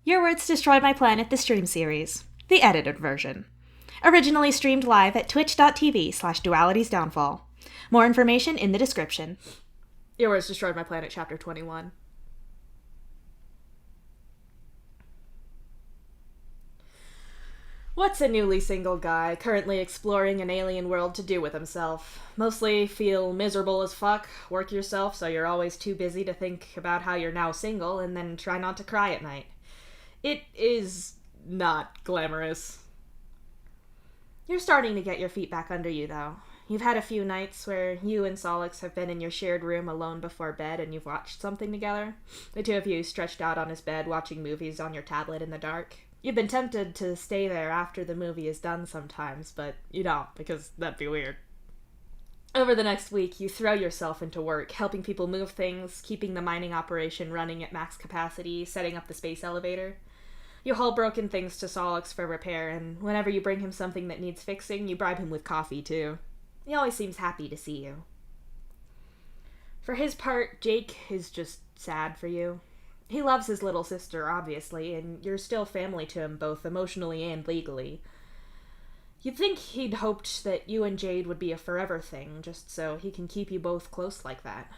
Your Words Destroyed My Planet, the stream series. The edited version. Originally streamed live at twitch.tv/dualitiesdownfall. More information in the description. Your Words Destroyed My Planet, Chapter 21. What's a newly single guy currently exploring an alien world to do with himself? Mostly feel miserable as fuck, work yourself so you're always too busy to think about how you're now single, and then try not to cry at night. It is not glamorous. You're starting to get your feet back under you, though. You've had a few nights where you and Solix have been in your shared room alone before bed and you've watched something together. The two of you stretched out on his bed watching movies on your tablet in the dark. You've been tempted to stay there after the movie is done sometimes, but you don't, because that'd be weird. Over the next week, you throw yourself into work, helping people move things, keeping the mining operation running at max capacity, setting up the space elevator. You haul broken things to Solix for repair, and whenever you bring him something that needs fixing, you bribe him with coffee, too. He always seems happy to see you. For his part, Jake is just sad for you. He loves his little sister, obviously, and you're still family to him both emotionally and legally. You'd think he'd hoped that you and Jade would be a forever thing, just so he can keep you both close like that.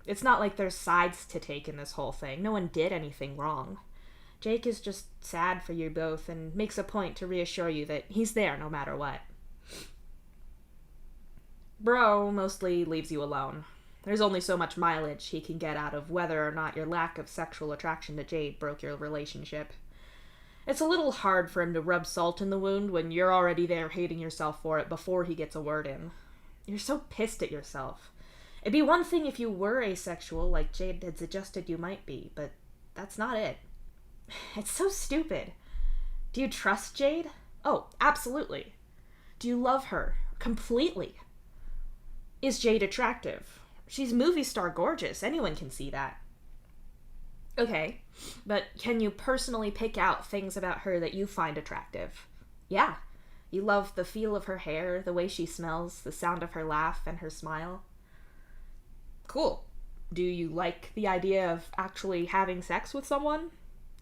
It's not like there's sides to take in this whole thing. No one did anything wrong. Jake is just sad for you both and makes a point to reassure you that he's there no matter what. Bro mostly leaves you alone. There's only so much mileage he can get out of whether or not your lack of sexual attraction to Jade broke your relationship. It's a little hard for him to rub salt in the wound when you're already there hating yourself for it before he gets a word in. You're so pissed at yourself. It'd be one thing if you were asexual like Jade had suggested you might be, but that's not it. It's so stupid. Do you trust Jade? Oh, absolutely. Do you love her? Completely. Is Jade attractive? She's movie star gorgeous. Anyone can see that. Okay, but can you personally pick out things about her that you find attractive? Yeah. You love the feel of her hair, the way she smells, the sound of her laugh, and her smile. Cool. Do you like the idea of actually having sex with someone?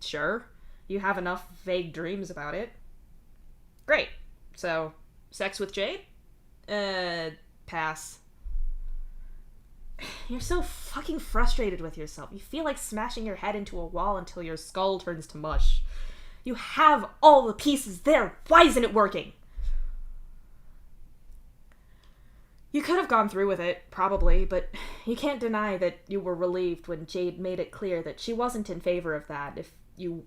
Sure. You have enough vague dreams about it. Great. So, sex with Jade? Pass. You're so fucking frustrated with yourself. You feel like smashing your head into a wall until your skull turns to mush. You have all the pieces there. Why isn't it working? You could have gone through with it, probably, but you can't deny that you were relieved when Jade made it clear that she wasn't in favor of that if you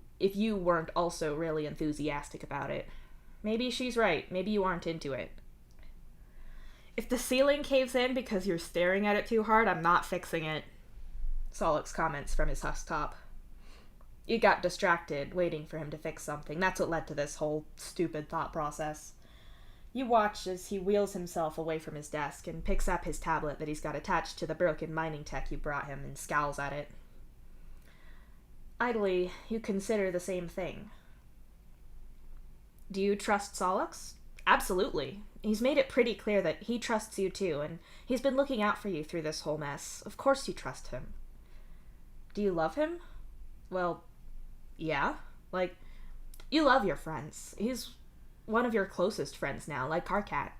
weren't also really enthusiastic about it. Maybe she's right. Maybe you aren't into it. If the ceiling caves in because you're staring at it too hard, I'm not fixing it. Solix comments from his husktop. You got distracted, waiting for him to fix something. That's what led to this whole stupid thought process. You watch as he wheels himself away from his desk and picks up his tablet that he's got attached to the broken mining tech you brought him and scowls at it. Idly, you consider the same thing. Do you trust Solix? Absolutely. He's made it pretty clear that he trusts you too, and he's been looking out for you through this whole mess. Of course you trust him. Do you love him? Well, yeah. Like, you love your friends. He's one of your closest friends now, like Karkat.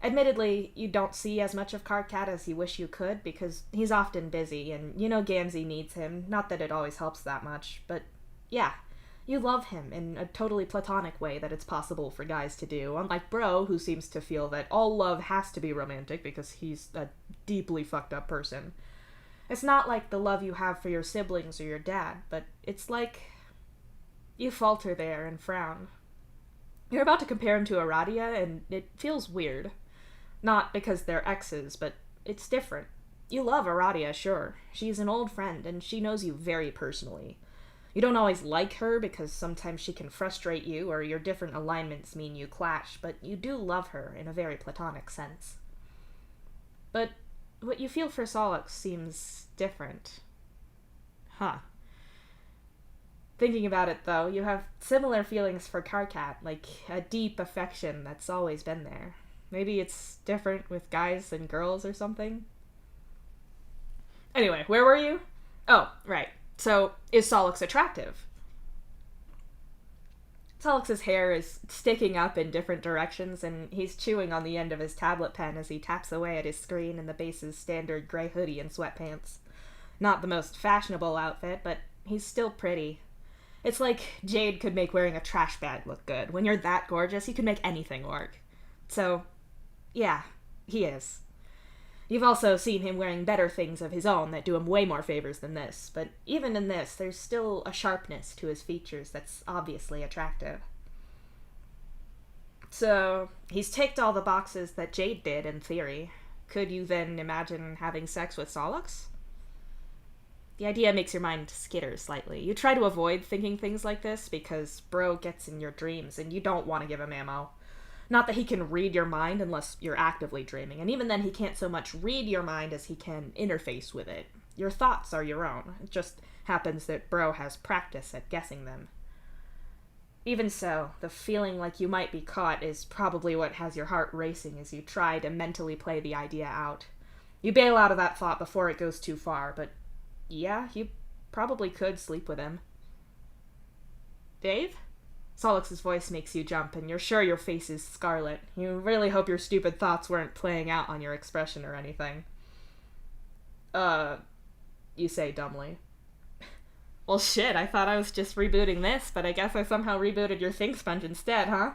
Admittedly, you don't see as much of Karkat as you wish you could, because he's often busy, and you know Gamzee needs him. Not that it always helps that much, but yeah. You love him in a totally platonic way that it's possible for guys to do, unlike Bro, who seems to feel that all love has to be romantic because he's a deeply fucked up person. It's not like the love you have for your siblings or your dad, but it's like you falter there and frown. You're about to compare him to Aradia, and it feels weird. Not because they're exes, but it's different. You love Aradia, sure. She's an old friend, and she knows you very personally. You don't always like her because sometimes she can frustrate you or your different alignments mean you clash, but you do love her in a very platonic sense. But what you feel for Solix seems different. Huh. Thinking about it, though, you have similar feelings for Karkat, like a deep affection that's always been there. Maybe it's different with guys and girls or something? Anyway, where were you? Oh, right. So, is Solix attractive? Solix's hair is sticking up in different directions, and he's chewing on the end of his tablet pen as he taps away at his screen in the base's standard gray hoodie and sweatpants. Not the most fashionable outfit, but he's still pretty. It's like Jade could make wearing a trash bag look good. When you're that gorgeous, you can make anything work. So, yeah, he is. You've also seen him wearing better things of his own that do him way more favors than this, but even in this, there's still a sharpness to his features that's obviously attractive. So, he's ticked all the boxes that Jade did, in theory. Could you then imagine having sex with Solix? The idea makes your mind skitter slightly. You try to avoid thinking things like this because bro gets in your dreams and you don't want to give him ammo. Not that he can read your mind unless you're actively dreaming, and even then he can't so much read your mind as he can interface with it. Your thoughts are your own. It just happens that bro has practice at guessing them. Even so, the feeling like you might be caught is probably what has your heart racing as you try to mentally play the idea out. You bail out of that thought before it goes too far, but yeah, you probably could sleep with him. Dave? Solix's voice makes you jump, and you're sure your face is scarlet. You really hope your stupid thoughts weren't playing out on your expression or anything. You say dumbly. Well, shit, I thought I was just rebooting this, but I guess I somehow rebooted your Think Sponge instead, huh?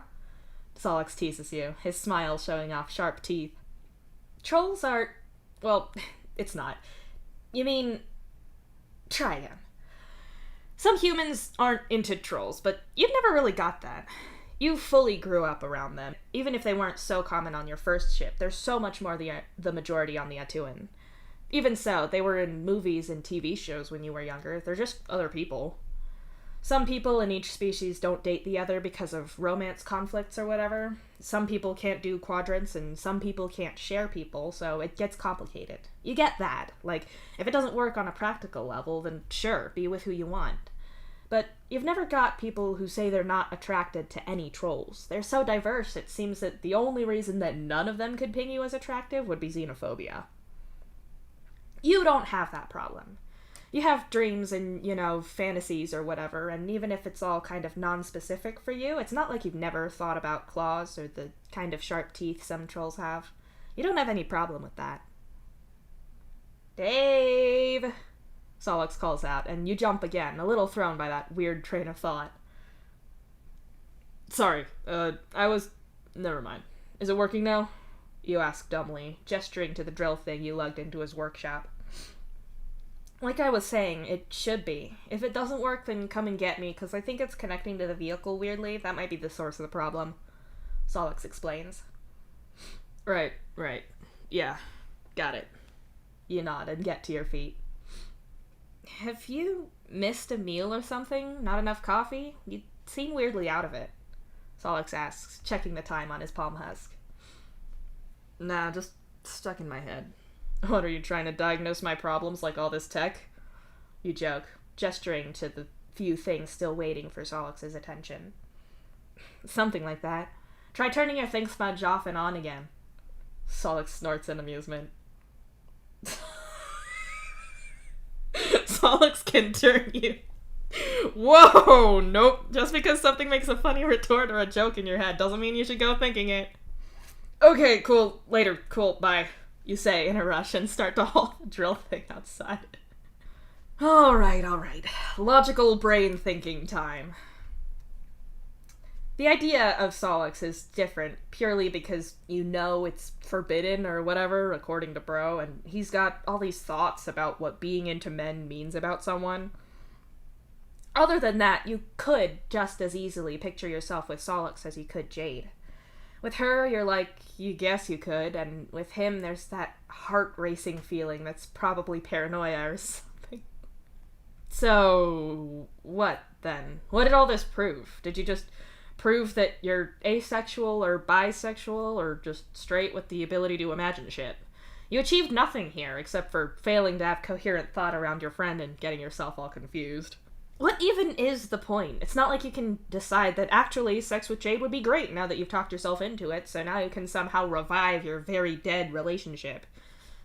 Solix teases you, his smile showing off sharp teeth. Trolls are... well, it's not. You mean... try again. Some humans aren't into trolls, but you've never really got that. You fully grew up around them. Even if they weren't so common on your first ship, there's so much more the majority on the Atuan. Even so, they were in movies and TV shows when you were younger. They're just other people. Some people in each species don't date the other because of romance conflicts or whatever. Some people can't do quadrants, and some people can't share people, so it gets complicated. You get that. Like, if it doesn't work on a practical level, then sure, be with who you want. But you've never got people who say they're not attracted to any trolls. They're so diverse, it seems that the only reason that none of them could ping you as attractive would be xenophobia. You don't have that problem. You have dreams and, fantasies or whatever, and even if it's all kind of non-specific for you, it's not like you've never thought about claws or the kind of sharp teeth some trolls have. You don't have any problem with that. Dave! Solix calls out, and you jump again, a little thrown by that weird train of thought. Sorry, never mind. Is it working now? You ask dumbly, gesturing to the drill thing you lugged into his workshop. Like I was saying, it should be. If it doesn't work, then come and get me, because I think it's connecting to the vehicle weirdly. That might be the source of the problem. Solix explains. Right. Yeah, got it. You nod and get to your feet. Have you missed a meal or something? Not enough coffee? You seem weirdly out of it. Solix asks, checking the time on his palm husk. Nah, just stuck in my head. What, are you trying to diagnose my problems like all this tech? You joke, gesturing to the few things still waiting for Solix's attention. Something like that. Try turning your Think Sponge off and on again. Solix snorts in amusement. Solix can turn you... Whoa! Nope. Just because something makes a funny retort or a joke in your head doesn't mean you should go thinking it. Okay, cool. Later. Cool. Bye. You say in a rush and start to haul the drill thing outside. Alright. Logical brain thinking time. The idea of Solix is different purely because it's forbidden or whatever, according to bro, and he's got all these thoughts about what being into men means about someone. Other than that, you could just as easily picture yourself with Solix as you could Jade. With her, you're like, you guess you could, and with him, there's that heart-racing feeling that's probably paranoia or something. So, what, then? What did all this prove? Did you just prove that you're asexual or bisexual or just straight with the ability to imagine shit? You achieved nothing here, except for failing to have coherent thought around your friend and getting yourself all confused. What even is the point? It's not like you can decide that actually sex with Jade would be great now that you've talked yourself into it, so now you can somehow revive your very dead relationship.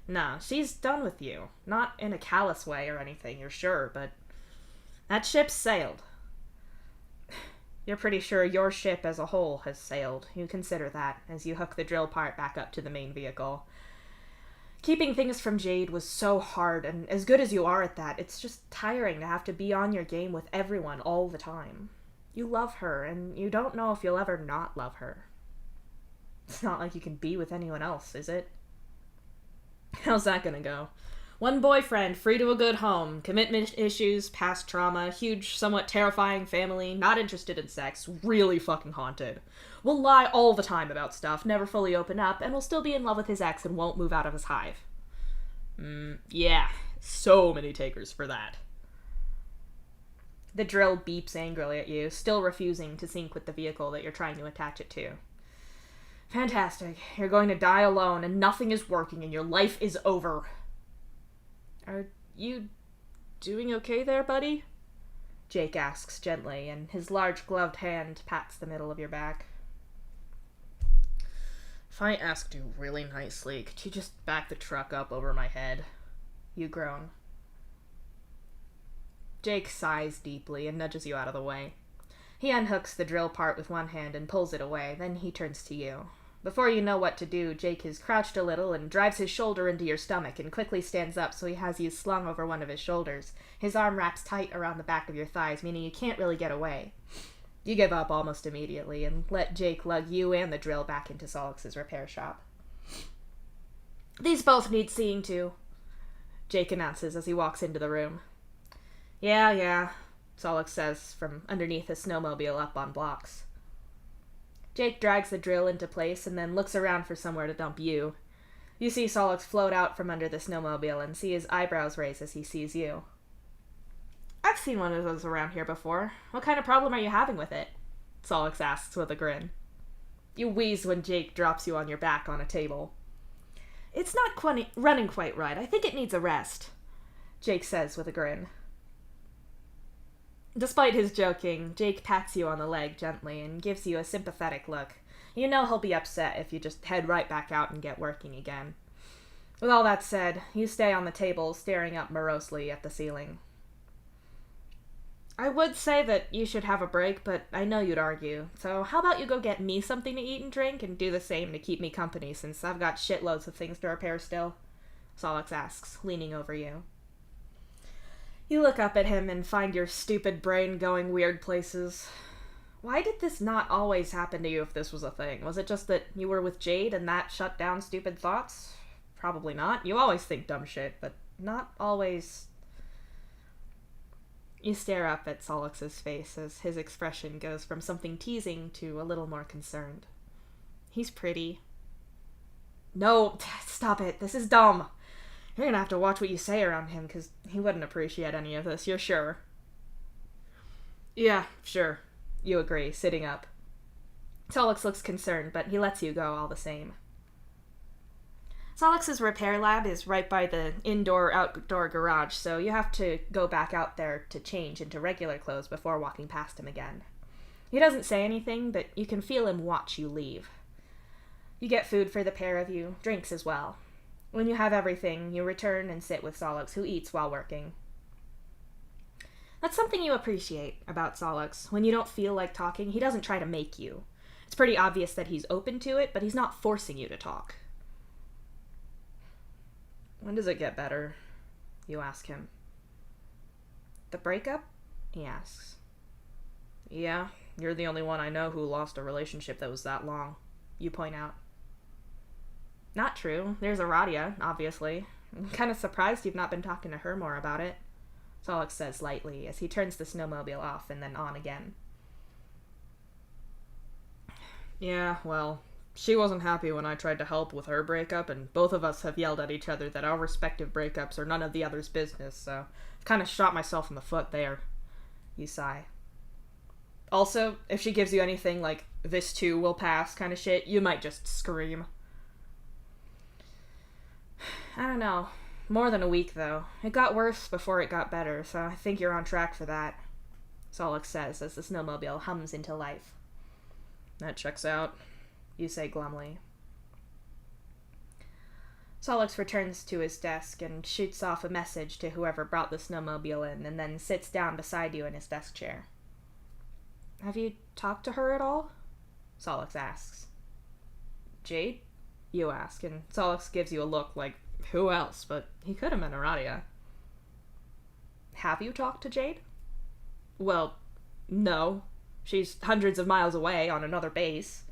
Nah, she's done with you. Not in a callous way or anything, you're sure, but that ship's sailed. You're pretty sure your ship as a whole has sailed. You consider that as you hook the drill part back up to the main vehicle. Keeping things from Jade was so hard, and as good as you are at that, it's just tiring to have to be on your game with everyone all the time. You love her, and you don't know if you'll ever not love her. It's not like you can be with anyone else, is it? How's that gonna go? One boyfriend, free to a good home, commitment issues, past trauma, huge, somewhat terrifying family, not interested in sex, really fucking haunted. Will lie all the time about stuff, never fully open up, and will still be in love with his ex and won't move out of his hive. Yeah, so many takers for that. The drill beeps angrily at you, still refusing to sync with the vehicle that you're trying to attach it to. Fantastic. You're going to die alone, and nothing is working, and your life is over. Are you doing okay there, buddy? Jake asks gently, and his large gloved hand pats the middle of your back. If I asked you really nicely, could you just back the truck up over my head? You groan. Jake sighs deeply and nudges you out of the way. He unhooks the drill part with one hand and pulls it away, then he turns to you. Before you know what to do, Jake has crouched a little and drives his shoulder into your stomach and quickly stands up so he has you slung over one of his shoulders. His arm wraps tight around the back of your thighs, meaning you can't really get away. You give up almost immediately and let Jake lug you and the drill back into Solix's repair shop. These both need seeing to, Jake announces as he walks into the room. Yeah, Solix says from underneath his snowmobile up on blocks. Jake drags the drill into place and then looks around for somewhere to dump you. You see Solix float out from under the snowmobile and see his eyebrows raise as he sees you. I've seen one of those around here before. What kind of problem are you having with it? Solix asks with a grin. You wheeze when Jake drops you on your back on a table. It's not running quite right. I think it needs a rest, Jake says with a grin. Despite his joking, Jake pats you on the leg gently and gives you a sympathetic look. You know he'll be upset if you just head right back out and get working again. With all that said, you stay on the table, staring up morosely at the ceiling. I would say that you should have a break, but I know you'd argue. So how about you go get me something to eat and drink and do the same to keep me company since I've got shitloads of things to repair still? Solix asks, leaning over you. You look up at him and find your stupid brain going weird places. Why did this not always happen to you if this was a thing? Was it just that you were with Jade and that shut down stupid thoughts? Probably not. You always think dumb shit, but not always. You stare up at Solix's face as his expression goes from something teasing to a little more concerned. He's pretty. No, stop it. This is dumb. You're gonna have to watch what you say around him, because he wouldn't appreciate any of this, you're sure? Yeah, sure, you agree, sitting up. Solix looks concerned, but he lets you go all the same. Solix's repair lab is right by the indoor-outdoor garage, so you have to go back out there to change into regular clothes before walking past him again. He doesn't say anything, but you can feel him watch you leave. You get food for the pair of you, drinks as well. When you have everything, you return and sit with Solix, who eats while working. That's something you appreciate about Solix. When you don't feel like talking, he doesn't try to make you. It's pretty obvious that he's open to it, but he's not forcing you to talk. When does it get better? You ask him. The breakup? He asks. Yeah, you're the only one I know who lost a relationship that was that long. You point out. Not true. There's Aradia, obviously. I'm kind of surprised you've not been talking to her more about it, Solix says lightly as he turns the snowmobile off and then on again. Yeah, well, she wasn't happy when I tried to help with her breakup, and both of us have yelled at each other that our respective breakups are none of the other's business, so I've kind of shot myself in the foot there. You sigh. Also, if she gives you anything like, this too will pass kind of shit, you might just scream. I don't know. More than a week, though. It got worse before it got better, so I think you're on track for that, Solix says as the snowmobile hums into life. That checks out, you say glumly. Solix returns to his desk and shoots off a message to whoever brought the snowmobile in and then sits down beside you in his desk chair. Have you talked to her at all? Solix asks. Jade? You ask, and Solix gives you a look like, who else? But he could have meant Aradia. Have you talked to Jade? Well, no. She's hundreds of miles away on another base.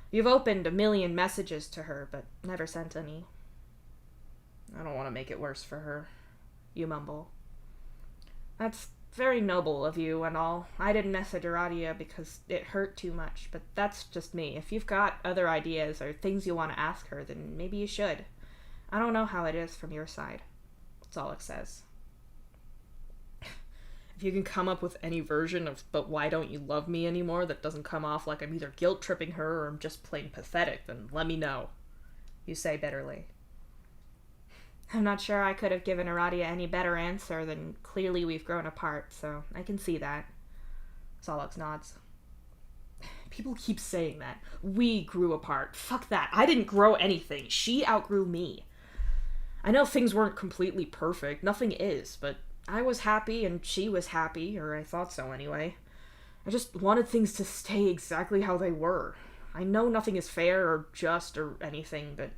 You've opened 1,000,000 messages to her, but never sent any. I don't want to make it worse for her, you mumble. That's very noble of you and all. I didn't message Aradia because it hurt too much, but that's just me. If you've got other ideas or things you want to ask her, then maybe you should. I don't know how it is from your side, Solix says. If you can come up with any version of "but why don't you love me anymore" that doesn't come off like I'm either guilt-tripping her or I'm just plain pathetic, then let me know, you say bitterly. I'm not sure I could have given Aradia any better answer than clearly we've grown apart, so I can see that. Solix nods. People keep saying that. We grew apart. Fuck that. I didn't grow anything. She outgrew me. I know things weren't completely perfect. Nothing is, but I was happy and she was happy, or I thought so anyway. I just wanted things to stay exactly how they were. I know nothing is fair or just or anything, but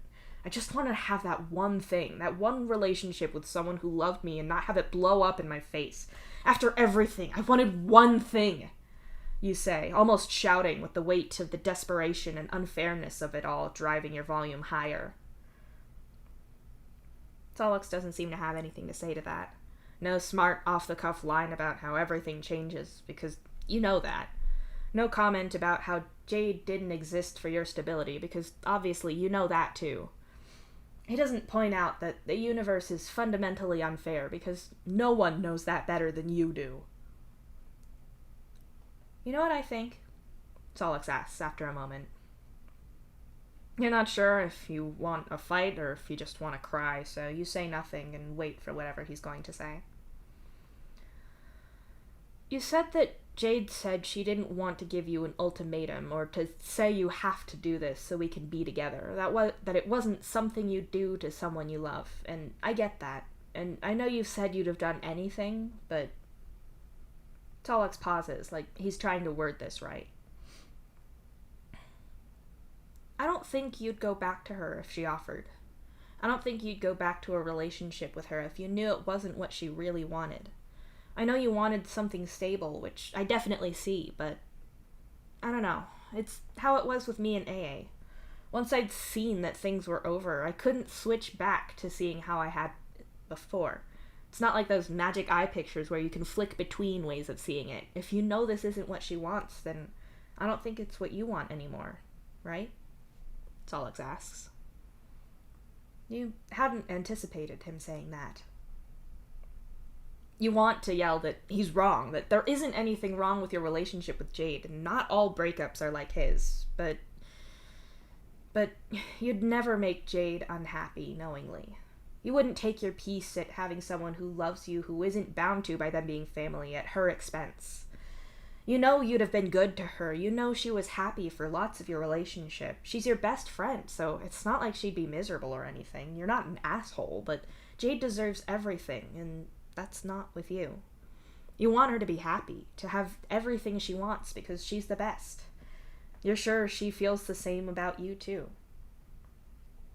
I just wanted to have that one thing, that one relationship with someone who loved me and not have it blow up in my face. After everything, I wanted one thing, you say, almost shouting with the weight of the desperation and unfairness of it all driving your volume higher. Solix doesn't seem to have anything to say to that. No smart, off-the-cuff line about how everything changes, because you know that. No comment about how Jade didn't exist for your stability, because obviously you know that too. He doesn't point out that the universe is fundamentally unfair, because no one knows that better than you do. You know what I think? Solix asks after a moment. You're not sure if you want a fight or if you just want to cry, so you say nothing and wait for whatever he's going to say. You said that Jade said she didn't want to give you an ultimatum or to say you have to do this so we can be together. That it wasn't something you'd do to someone you love, and I get that. And I know you said you'd have done anything, but... Solix pauses, like he's trying to word this right. I don't think you'd go back to her if she offered. I don't think you'd go back to a relationship with her if you knew it wasn't what she really wanted. I know you wanted something stable, which I definitely see, but I don't know. It's how it was with me in AA. Once I'd seen that things were over, I couldn't switch back to seeing how I had before. It's not like those magic eye pictures where you can flick between ways of seeing it. If you know this isn't what she wants, then I don't think it's what you want anymore, right? Solix asks. You hadn't anticipated him saying that. You want to yell that he's wrong, that there isn't anything wrong with your relationship with Jade, and not all breakups are like his, but you'd never make Jade unhappy knowingly. You wouldn't take your peace at having someone who loves you who isn't bound to by them being family at her expense. You know you'd have been good to her. You know she was happy for lots of your relationship. She's your best friend, so it's not like she'd be miserable or anything. You're not an asshole, but Jade deserves everything, and that's not with you. You want her to be happy, to have everything she wants because she's the best. You're sure she feels the same about you, too.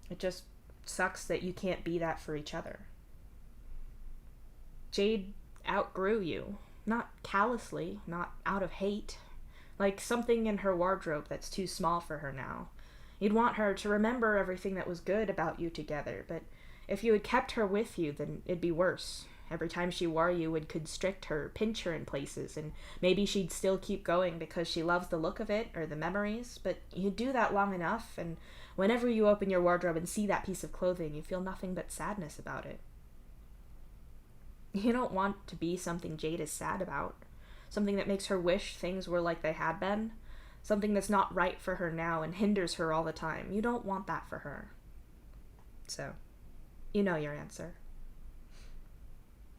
It just sucks that you can't be that for each other. Jade outgrew you. Not callously, not out of hate. Like something in her wardrobe that's too small for her now. You'd want her to remember everything that was good about you together, but if you had kept her with you, then it'd be worse. Every time she wore you would constrict her, pinch her in places, and maybe she'd still keep going because she loves the look of it or the memories, but you do that long enough, and whenever you open your wardrobe and see that piece of clothing, you feel nothing but sadness about it. You don't want to be something Jade is sad about, something that makes her wish things were like they had been, something that's not right for her now and hinders her all the time. You don't want that for her. So, you know your answer.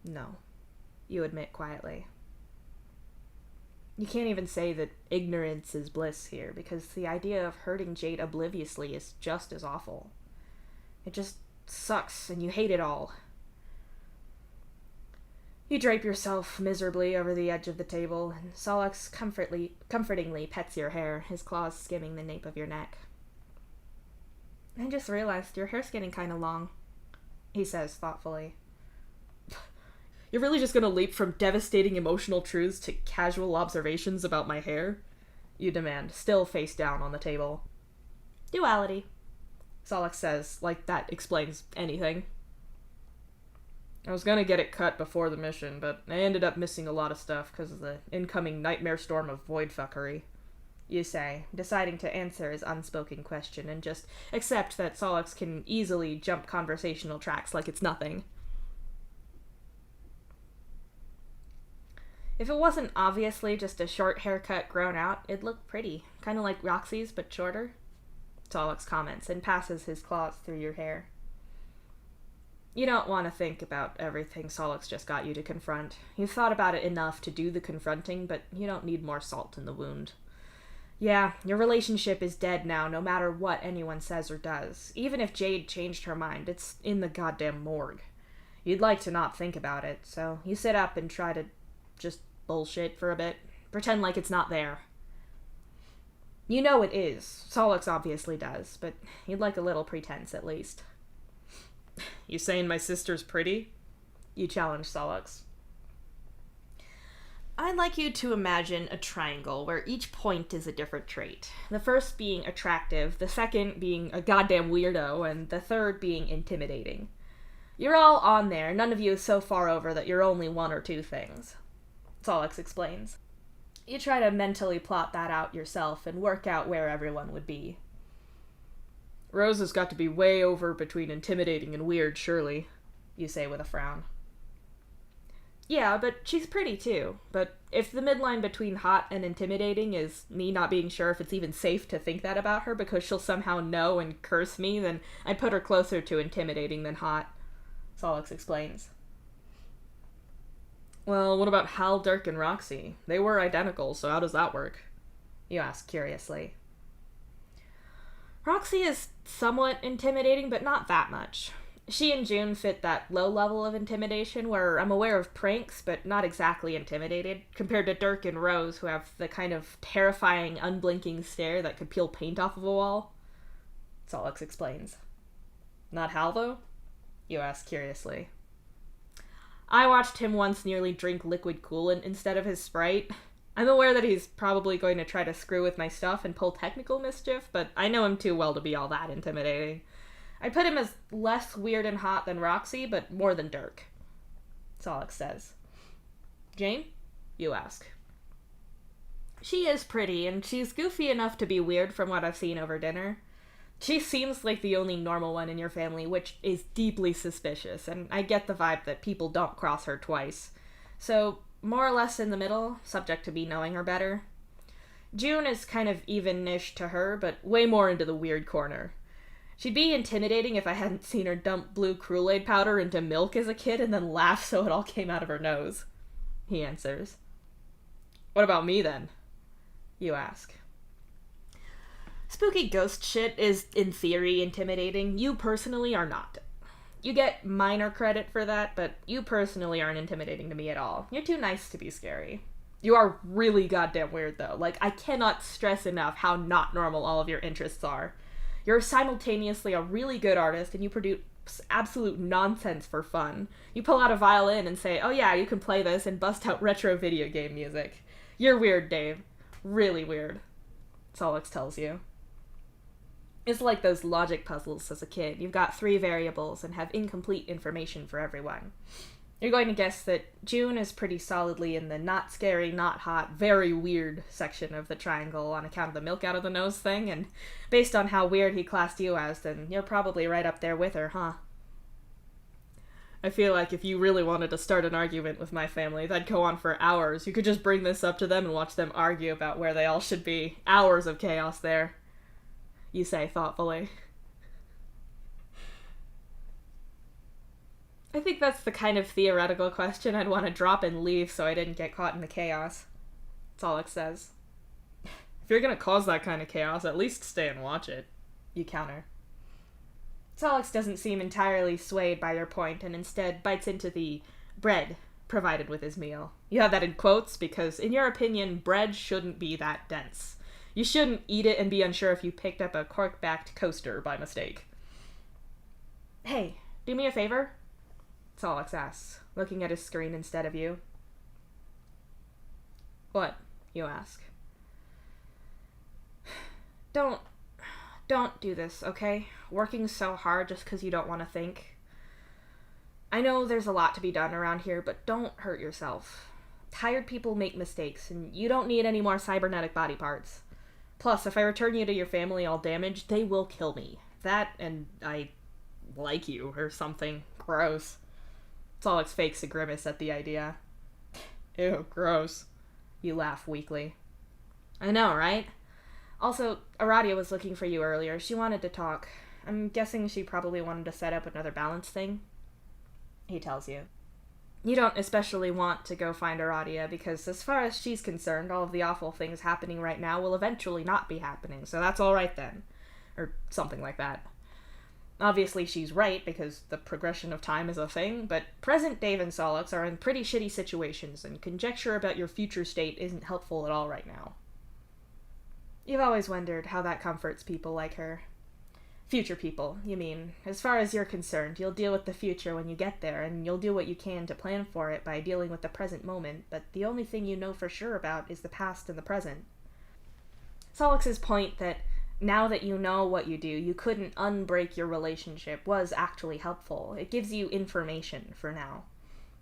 No, you admit quietly. You can't even say that ignorance is bliss here, because the idea of hurting Jade obliviously is just as awful. It just sucks, and you hate it all. You drape yourself miserably over the edge of the table, and Solix comfortingly pets your hair, his claws skimming the nape of your neck. I just realized your hair's getting kind of long, he says thoughtfully. You're really just gonna leap from devastating emotional truths to casual observations about my hair? You demand, still face down on the table. Duality, Solix says, like that explains anything. I was gonna get it cut before the mission, but I ended up missing a lot of stuff because of the incoming nightmare storm of void fuckery. You say, deciding to answer his unspoken question and just accept that Solix can easily jump conversational tracks like it's nothing. If it wasn't obviously just a short haircut grown out, it'd look pretty. Kind of like Roxy's, but shorter. Solix comments and passes his claws through your hair. You don't want to think about everything Solix just got you to confront. You've thought about it enough to do the confronting, but you don't need more salt in the wound. Yeah, your relationship is dead now, no matter what anyone says or does. Even if Jade changed her mind, it's in the goddamn morgue. You'd like to not think about it, so you sit up and try to just bullshit for a bit. Pretend like it's not there. You know it is. Solix obviously does, but you'd like a little pretense at least. You saying my sister's pretty? You challenge Solix. I'd like you to imagine a triangle where each point is a different trait. The first being attractive, the second being a goddamn weirdo, and the third being intimidating. You're all on there, none of you is so far over that you're only one or two things. Solix explains. You try to mentally plot that out yourself and work out where everyone would be. Rose has got to be way over between intimidating and weird, surely, you say with a frown. Yeah, but she's pretty too. But if the midline between hot and intimidating is me not being sure if it's even safe to think that about her because she'll somehow know and curse me, then I'd put her closer to intimidating than hot, Solix explains. Well, what about Hal, Dirk, and Roxy? They were identical, so how does that work? You ask curiously. Roxy is somewhat intimidating, but not that much. She and June fit that low level of intimidation where I'm aware of pranks, but not exactly intimidated, compared to Dirk and Rose, who have the kind of terrifying, unblinking stare that could peel paint off of a wall. Solix explains. Not Hal, though? You ask curiously. I watched him once nearly drink liquid coolant instead of his Sprite. I'm aware that he's probably going to try to screw with my stuff and pull technical mischief, but I know him too well to be all that intimidating. I'd put him as less weird and hot than Roxy, but more than Dirk. Solix says. Jane? You ask. She is pretty, and she's goofy enough to be weird from what I've seen over dinner. She seems like the only normal one in your family, which is deeply suspicious, and I get the vibe that people don't cross her twice. So, more or less in the middle, subject to me knowing her better. June is kind of even-ish to her, but way more into the weird corner. She'd be intimidating if I hadn't seen her dump blue Kool-Aid powder into milk as a kid and then laugh so it all came out of her nose. He answers. What about me, then? You ask. Spooky ghost shit is, in theory, intimidating. You personally are not. You get minor credit for that, but you personally aren't intimidating to me at all. You're too nice to be scary. You are really goddamn weird, though. Like, I cannot stress enough how not normal all of your interests are. You're simultaneously a really good artist, and you produce absolute nonsense for fun. You pull out a violin and say, oh yeah, you can play this, and bust out retro video game music. You're weird, Dave. Really weird. Solix tells you. It's like those logic puzzles as a kid. You've got 3 variables and have incomplete information for everyone. You're going to guess that June is pretty solidly in the not scary, not hot, very weird section of the triangle on account of the milk out of the nose thing, and based on how weird he classed you as, then you're probably right up there with her, huh? I feel like if you really wanted to start an argument with my family, that'd go on for hours. You could just bring this up to them and watch them argue about where they all should be. Hours of chaos there. You say thoughtfully. I think that's the kind of theoretical question I'd want to drop and leave so I didn't get caught in the chaos. Solix says. If you're gonna cause that kind of chaos, at least stay and watch it. You counter. Solix doesn't seem entirely swayed by your point and instead bites into the bread provided with his meal. You have that in quotes because, in your opinion, bread shouldn't be that dense. You shouldn't eat it and be unsure if you picked up a cork-backed coaster by mistake. Hey, do me a favor? Solix asks, looking at his screen instead of you. What? You ask. Don't do this, okay? Working so hard just because you don't want to think. I know there's a lot to be done around here, but don't hurt yourself. Tired people make mistakes, and you don't need any more cybernetic body parts. Plus, if I return you to your family all damaged, they will kill me. That, and I like you, or something. Gross. Solix fakes a grimace at the idea. Ew, gross. You laugh weakly. I know, right? Also, Aradia was looking for you earlier. She wanted to talk. I'm guessing she probably wanted to set up another balance thing. He tells you. You don't especially want to go find Aradia because, as far as she's concerned, all of the awful things happening right now will eventually not be happening, so that's alright then. Or something like that. Obviously she's right, because the progression of time is a thing, but present Dave and Solix are in pretty shitty situations, and conjecture about your future state isn't helpful at all right now. You've always wondered how that comforts people like her. Future people, you mean. As far as you're concerned, you'll deal with the future when you get there, and you'll do what you can to plan for it by dealing with the present moment, but the only thing you know for sure about is the past and the present. Solix's point that now that you know what you do, you couldn't unbreak your relationship was actually helpful. It gives you information for now.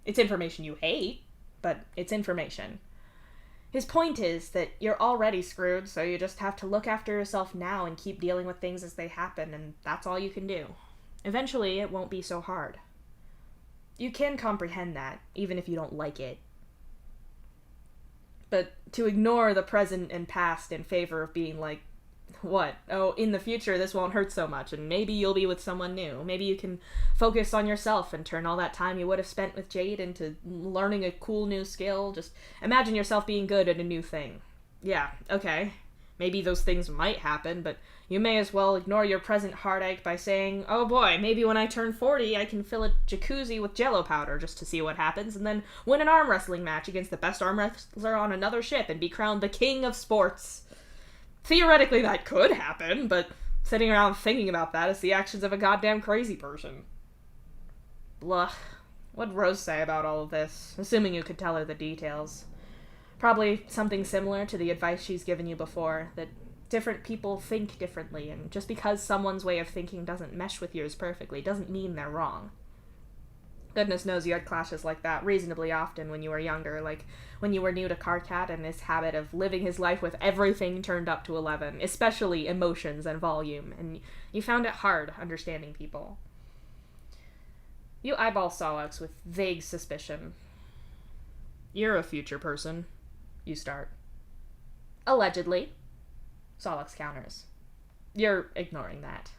It's information you hate, but it's information. His point is that you're already screwed, so you just have to look after yourself now and keep dealing with things as they happen, and that's all you can do. Eventually, it won't be so hard. You can comprehend that, even if you don't like it. But to ignore the present and past in favor of being like, what? Oh, in the future this won't hurt so much, and maybe you'll be with someone new. Maybe you can focus on yourself and turn all that time you would have spent with Jade into learning a cool new skill. Just imagine yourself being good at a new thing. Yeah, okay. Maybe those things might happen, but you may as well ignore your present heartache by saying, oh boy, maybe when I turn 40 I can fill a jacuzzi with jello powder just to see what happens, and then win an arm wrestling match against the best arm wrestler on another ship and be crowned the king of sports. Theoretically, that could happen, but sitting around thinking about that is the actions of a goddamn crazy person. Blah. What'd Rose say about all of this, assuming you could tell her the details? Probably something similar to the advice she's given you before, that different people think differently, and just because someone's way of thinking doesn't mesh with yours perfectly doesn't mean they're wrong. Goodness knows you had clashes like that reasonably often when you were younger, like when you were new to Cardcat and his habit of living his life with everything turned up to 11, especially emotions and volume, and you found it hard understanding people. You eyeball Solix with vague suspicion. You're a future person, you start. Allegedly, Solix counters. You're ignoring that.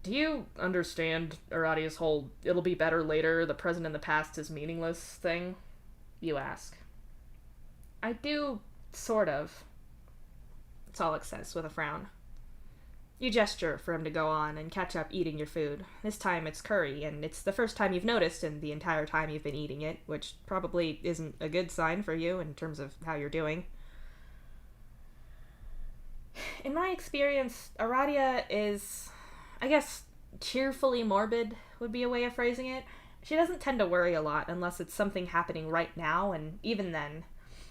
Do you understand Aradia's whole it'll be better later, the present and the past is meaningless thing? You ask. I do, sort of, Solix says with a frown. You gesture for him to go on and catch up eating your food. This time it's curry, and it's the first time you've noticed in the entire time you've been eating it, which probably isn't a good sign for you in terms of how you're doing. In my experience, Aradia is, I guess, cheerfully morbid would be a way of phrasing it. She doesn't tend to worry a lot unless it's something happening right now, and even then,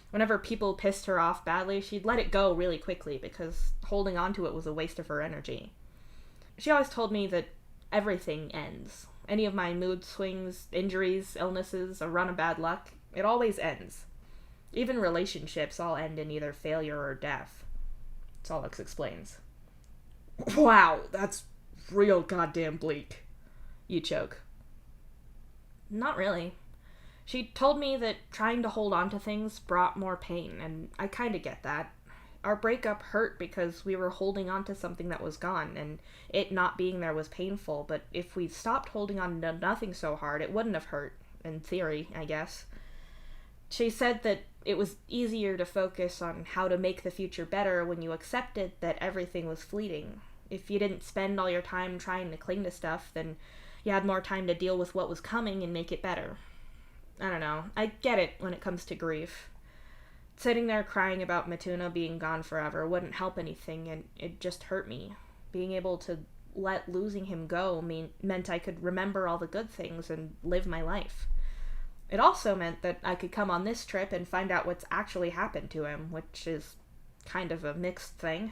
whenever people pissed her off badly, she'd let it go really quickly because holding on to it was a waste of her energy. She always told me that everything ends. Any of my mood swings, injuries, illnesses, a run of bad luck, it always ends. Even relationships all end in either failure or death. Solix explains. Wow, that's real goddamn bleak. You choke. Not really. She told me that trying to hold on to things brought more pain, and I kinda get that. Our breakup hurt because we were holding on to something that was gone, and it not being there was painful, but if we stopped holding on to nothing so hard, it wouldn't have hurt, in theory, I guess. She said that it was easier to focus on how to make the future better when you accepted that everything was fleeting. If you didn't spend all your time trying to cling to stuff, then you had more time to deal with what was coming and make it better. I don't know. I get it when it comes to grief. Sitting there crying about Matuna being gone forever wouldn't help anything, and it just hurt me. Being able to let losing him go meant I could remember all the good things and live my life. It also meant that I could come on this trip and find out what's actually happened to him, which is kind of a mixed thing.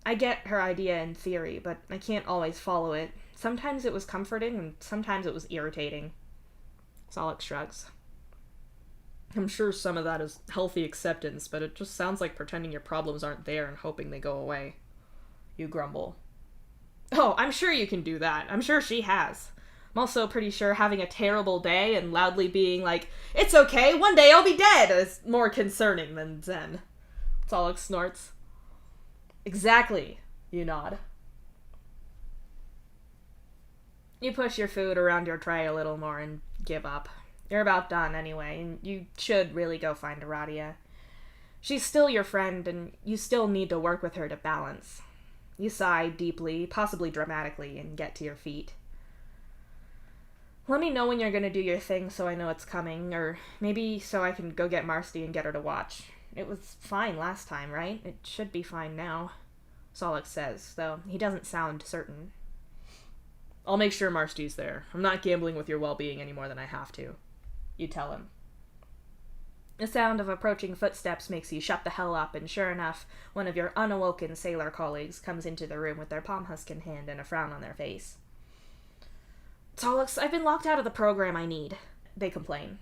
I get her idea in theory, but I can't always follow it. Sometimes it was comforting, and sometimes it was irritating. Solix shrugs. I'm sure some of that is healthy acceptance, but it just sounds like pretending your problems aren't there and hoping they go away. You grumble. Oh, I'm sure you can do that. I'm sure she has. I'm also pretty sure having a terrible day and loudly being like, "It's okay, one day I'll be dead," is more concerning than zen. Solix snorts. Exactly, you nod. You push your food around your tray a little more and give up. You're about done anyway, and you should really go find Aradia. She's still your friend, and you still need to work with her to balance. You sigh deeply, possibly dramatically, and get to your feet. Let me know when you're gonna do your thing so I know it's coming, or maybe so I can go get Marcy and get her to watch. It was fine last time, right? It should be fine now, Solix says, though he doesn't sound certain. I'll make sure Marcy's there. I'm not gambling with your well-being any more than I have to. You tell him. The sound of approaching footsteps makes you shut the hell up, and sure enough, one of your unawoken sailor colleagues comes into the room with their palm husk in hand and a frown on their face. Solix, I've been locked out of the program I need, they complain.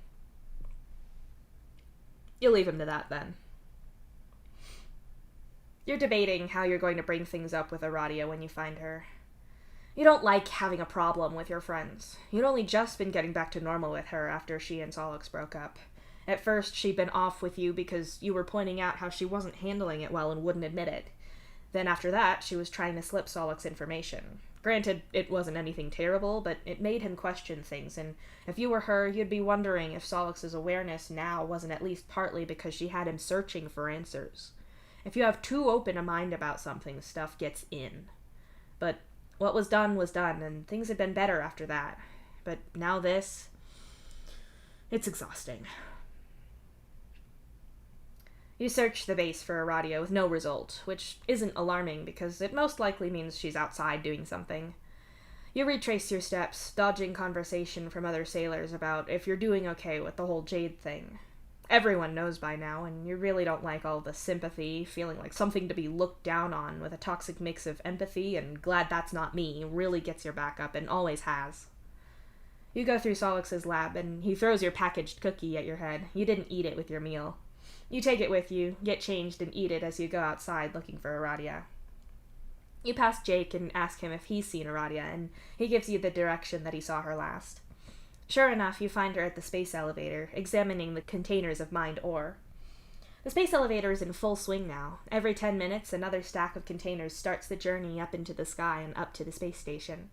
You leave him to that, then. You're debating how you're going to bring things up with Aradia when you find her. You don't like having a problem with your friends. You'd only just been getting back to normal with her after she and Solix broke up. At first, she'd been off with you because you were pointing out how she wasn't handling it well and wouldn't admit it. Then after that, she was trying to slip Solix information. Granted, it wasn't anything terrible, but it made him question things, and if you were her, you'd be wondering if Solix's awareness now wasn't at least partly because she had him searching for answers. If you have too open a mind about something, stuff gets in. But what was done, and things had been better after that. But now this... it's exhausting. You search the base for Aradia with no result, which isn't alarming because it most likely means she's outside doing something. You retrace your steps, dodging conversation from other sailors about if you're doing okay with the whole Jade thing. Everyone knows by now, and you really don't like all the sympathy, feeling like something to be looked down on with a toxic mix of empathy and glad that's not me really gets your back up and always has. You go through Solix's lab, and he throws your packaged cookie at your head. You didn't eat it with your meal. You take it with you, get changed, and eat it as you go outside looking for Aradia. You pass Jake and ask him if he's seen Aradia, and he gives you the direction that he saw her last. Sure enough, you find her at the space elevator, examining the containers of mined ore. The space elevator is in full swing now. Every 10 minutes, another stack of containers starts the journey up into the sky and up to the space station.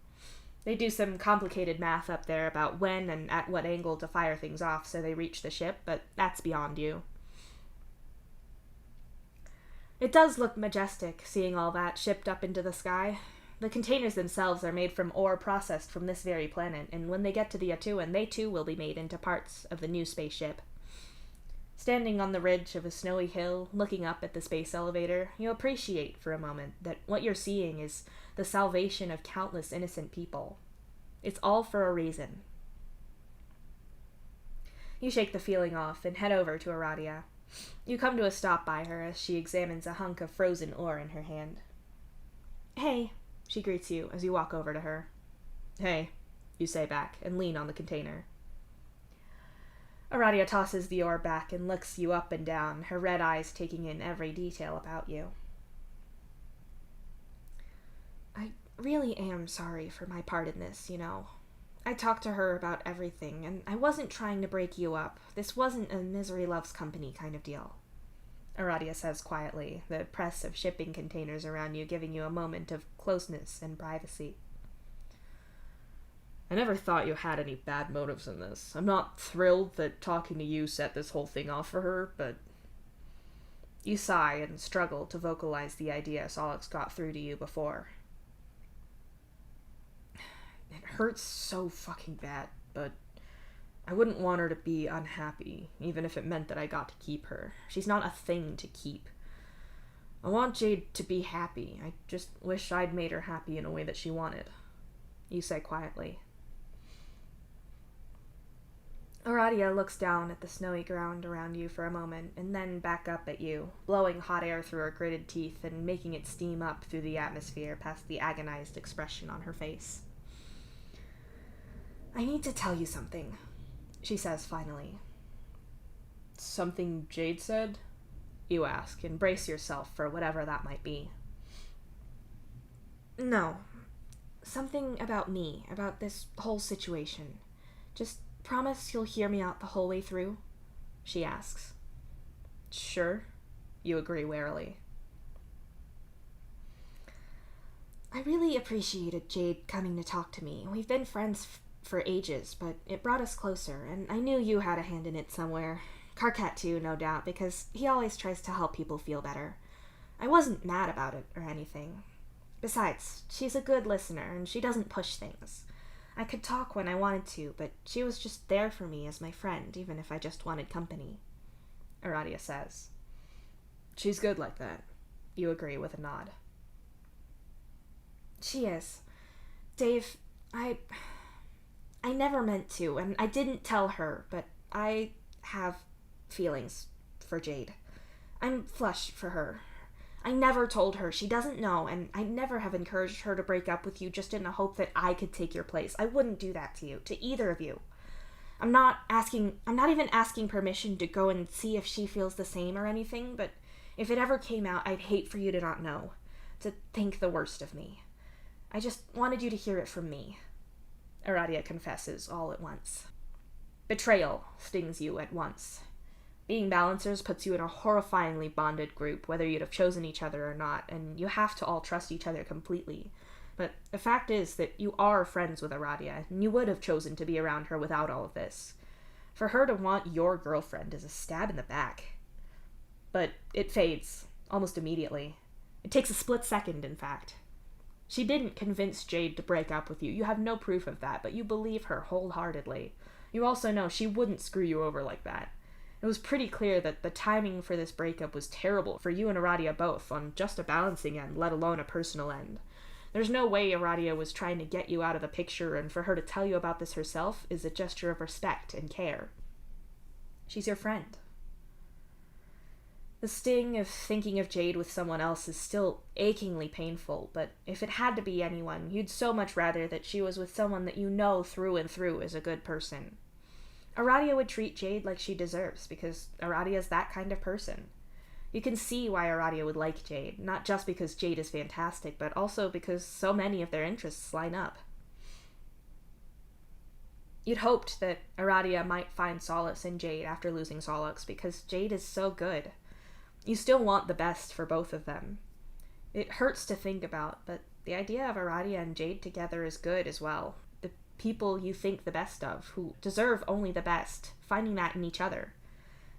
They do some complicated math up there about when and at what angle to fire things off so they reach the ship, but that's beyond you. It does look majestic, seeing all that shipped up into the sky. The containers themselves are made from ore processed from this very planet, and when they get to the Atuan, they too will be made into parts of the new spaceship. Standing on the ridge of a snowy hill, looking up at the space elevator, you appreciate for a moment that what you're seeing is the salvation of countless innocent people. It's all for a reason. You shake the feeling off and head over to Aradia. You come to a stop by her as she examines a hunk of frozen ore in her hand. Hey, she greets you as you walk over to her. Hey, you say back, and lean on the container. Aradia tosses the ore back and looks you up and down, her red eyes taking in every detail about you. I really am sorry for my part in this, you know. I talked to her about everything, and I wasn't trying to break you up. This wasn't a misery loves company kind of deal. Aradia says quietly, the press of shipping containers around you giving you a moment of closeness and privacy. I never thought you had any bad motives in this. I'm not thrilled that talking to you set this whole thing off for her, but... You sigh and struggle to vocalize the idea Solix got through to you before. It hurts so fucking bad, but I wouldn't want her to be unhappy, even if it meant that I got to keep her. She's not a thing to keep. I want Jade to be happy. I just wish I'd made her happy in a way that she wanted. You say quietly. Aradia looks down at the snowy ground around you for a moment, and then back up at you, blowing hot air through her gritted teeth and making it steam up through the atmosphere past the agonized expression on her face. I need to tell you something, she says finally. Something Jade said? You ask, and brace yourself for whatever that might be. No. Something about me, about this whole situation. Just promise you'll hear me out the whole way through? She asks. Sure. You agree warily. I really appreciated Jade coming to talk to me. We've been friends for ages, but it brought us closer, and I knew you had a hand in it somewhere. Karkat too, no doubt, because he always tries to help people feel better. I wasn't mad about it or anything. Besides, she's a good listener, and she doesn't push things. I could talk when I wanted to, but she was just there for me as my friend, even if I just wanted company. Aradia says. She's good like that. You agree with a nod. She is. Dave, I never meant to, and I didn't tell her, but I have feelings for Jade. I'm flush for her. I never told her. She doesn't know, and I never have encouraged her to break up with you just in the hope that I could take your place. I wouldn't do that to you, to either of you. I'm not even asking permission to go and see if she feels the same or anything, but if it ever came out, I'd hate for you to not know, to think the worst of me. I just wanted you to hear it from me. Aradia confesses all at once. Betrayal stings you at once. Being balancers puts you in a horrifyingly bonded group, whether you'd have chosen each other or not, and you have to all trust each other completely. But the fact is that you are friends with Aradia, and you would have chosen to be around her without all of this. For her to want your girlfriend is a stab in the back. But it fades, almost immediately. It takes a split second, in fact. She didn't convince Jade to break up with you. You have no proof of that, but you believe her wholeheartedly. You also know she wouldn't screw you over like that. It was pretty clear that the timing for this breakup was terrible for you and Aradia both, on just a balancing end, let alone a personal end. There's no way Aradia was trying to get you out of the picture, and for her to tell you about this herself is a gesture of respect and care. She's your friend. The sting of thinking of Jade with someone else is still achingly painful, but if it had to be anyone, you'd so much rather that she was with someone that you know through and through is a good person. Aradia would treat Jade like she deserves, because Aradia's that kind of person. You can see why Aradia would like Jade, not just because Jade is fantastic, but also because so many of their interests line up. You'd hoped that Aradia might find solace in Jade after losing Solix, because Jade is so good. You still want the best for both of them. It hurts to think about, but the idea of Aradia and Jade together is good as well. The people you think the best of, who deserve only the best, finding that in each other.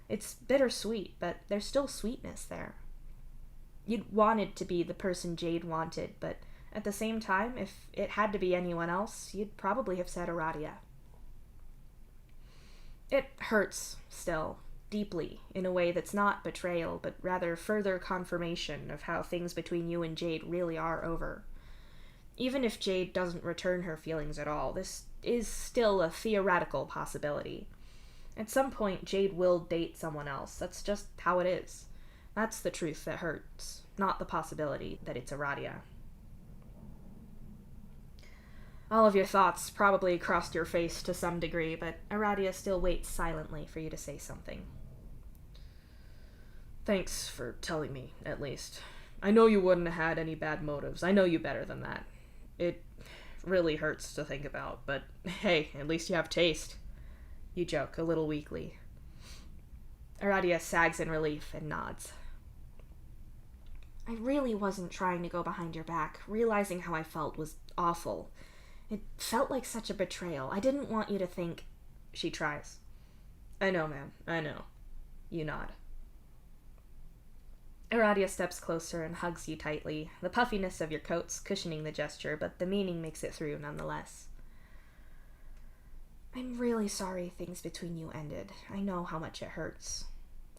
It's bittersweet, but there's still sweetness there. You'd wanted to be the person Jade wanted, but at the same time, if it had to be anyone else, you'd probably have said Aradia. It hurts, still, deeply, in a way that's not betrayal, but rather further confirmation of how things between you and Jade really are over. Even if Jade doesn't return her feelings at all, this is still a theoretical possibility. At some point, Jade will date someone else. That's just how it is. That's the truth that hurts, not the possibility that it's Aradia. All of your thoughts probably crossed your face to some degree, but Aradia still waits silently for you to say something. Thanks for telling me, at least. I know you wouldn't have had any bad motives. I know you better than that. It really hurts to think about, but hey, at least you have taste. You joke, a little weakly. Aradia sags in relief and nods. I really wasn't trying to go behind your back. Realizing how I felt was awful. It felt like such a betrayal. I didn't want you to think... She tries. I know, ma'am. I know. You nod. Aradia steps closer and hugs you tightly, the puffiness of your coats cushioning the gesture, but the meaning makes it through nonetheless. I'm really sorry things between you ended. I know how much it hurts,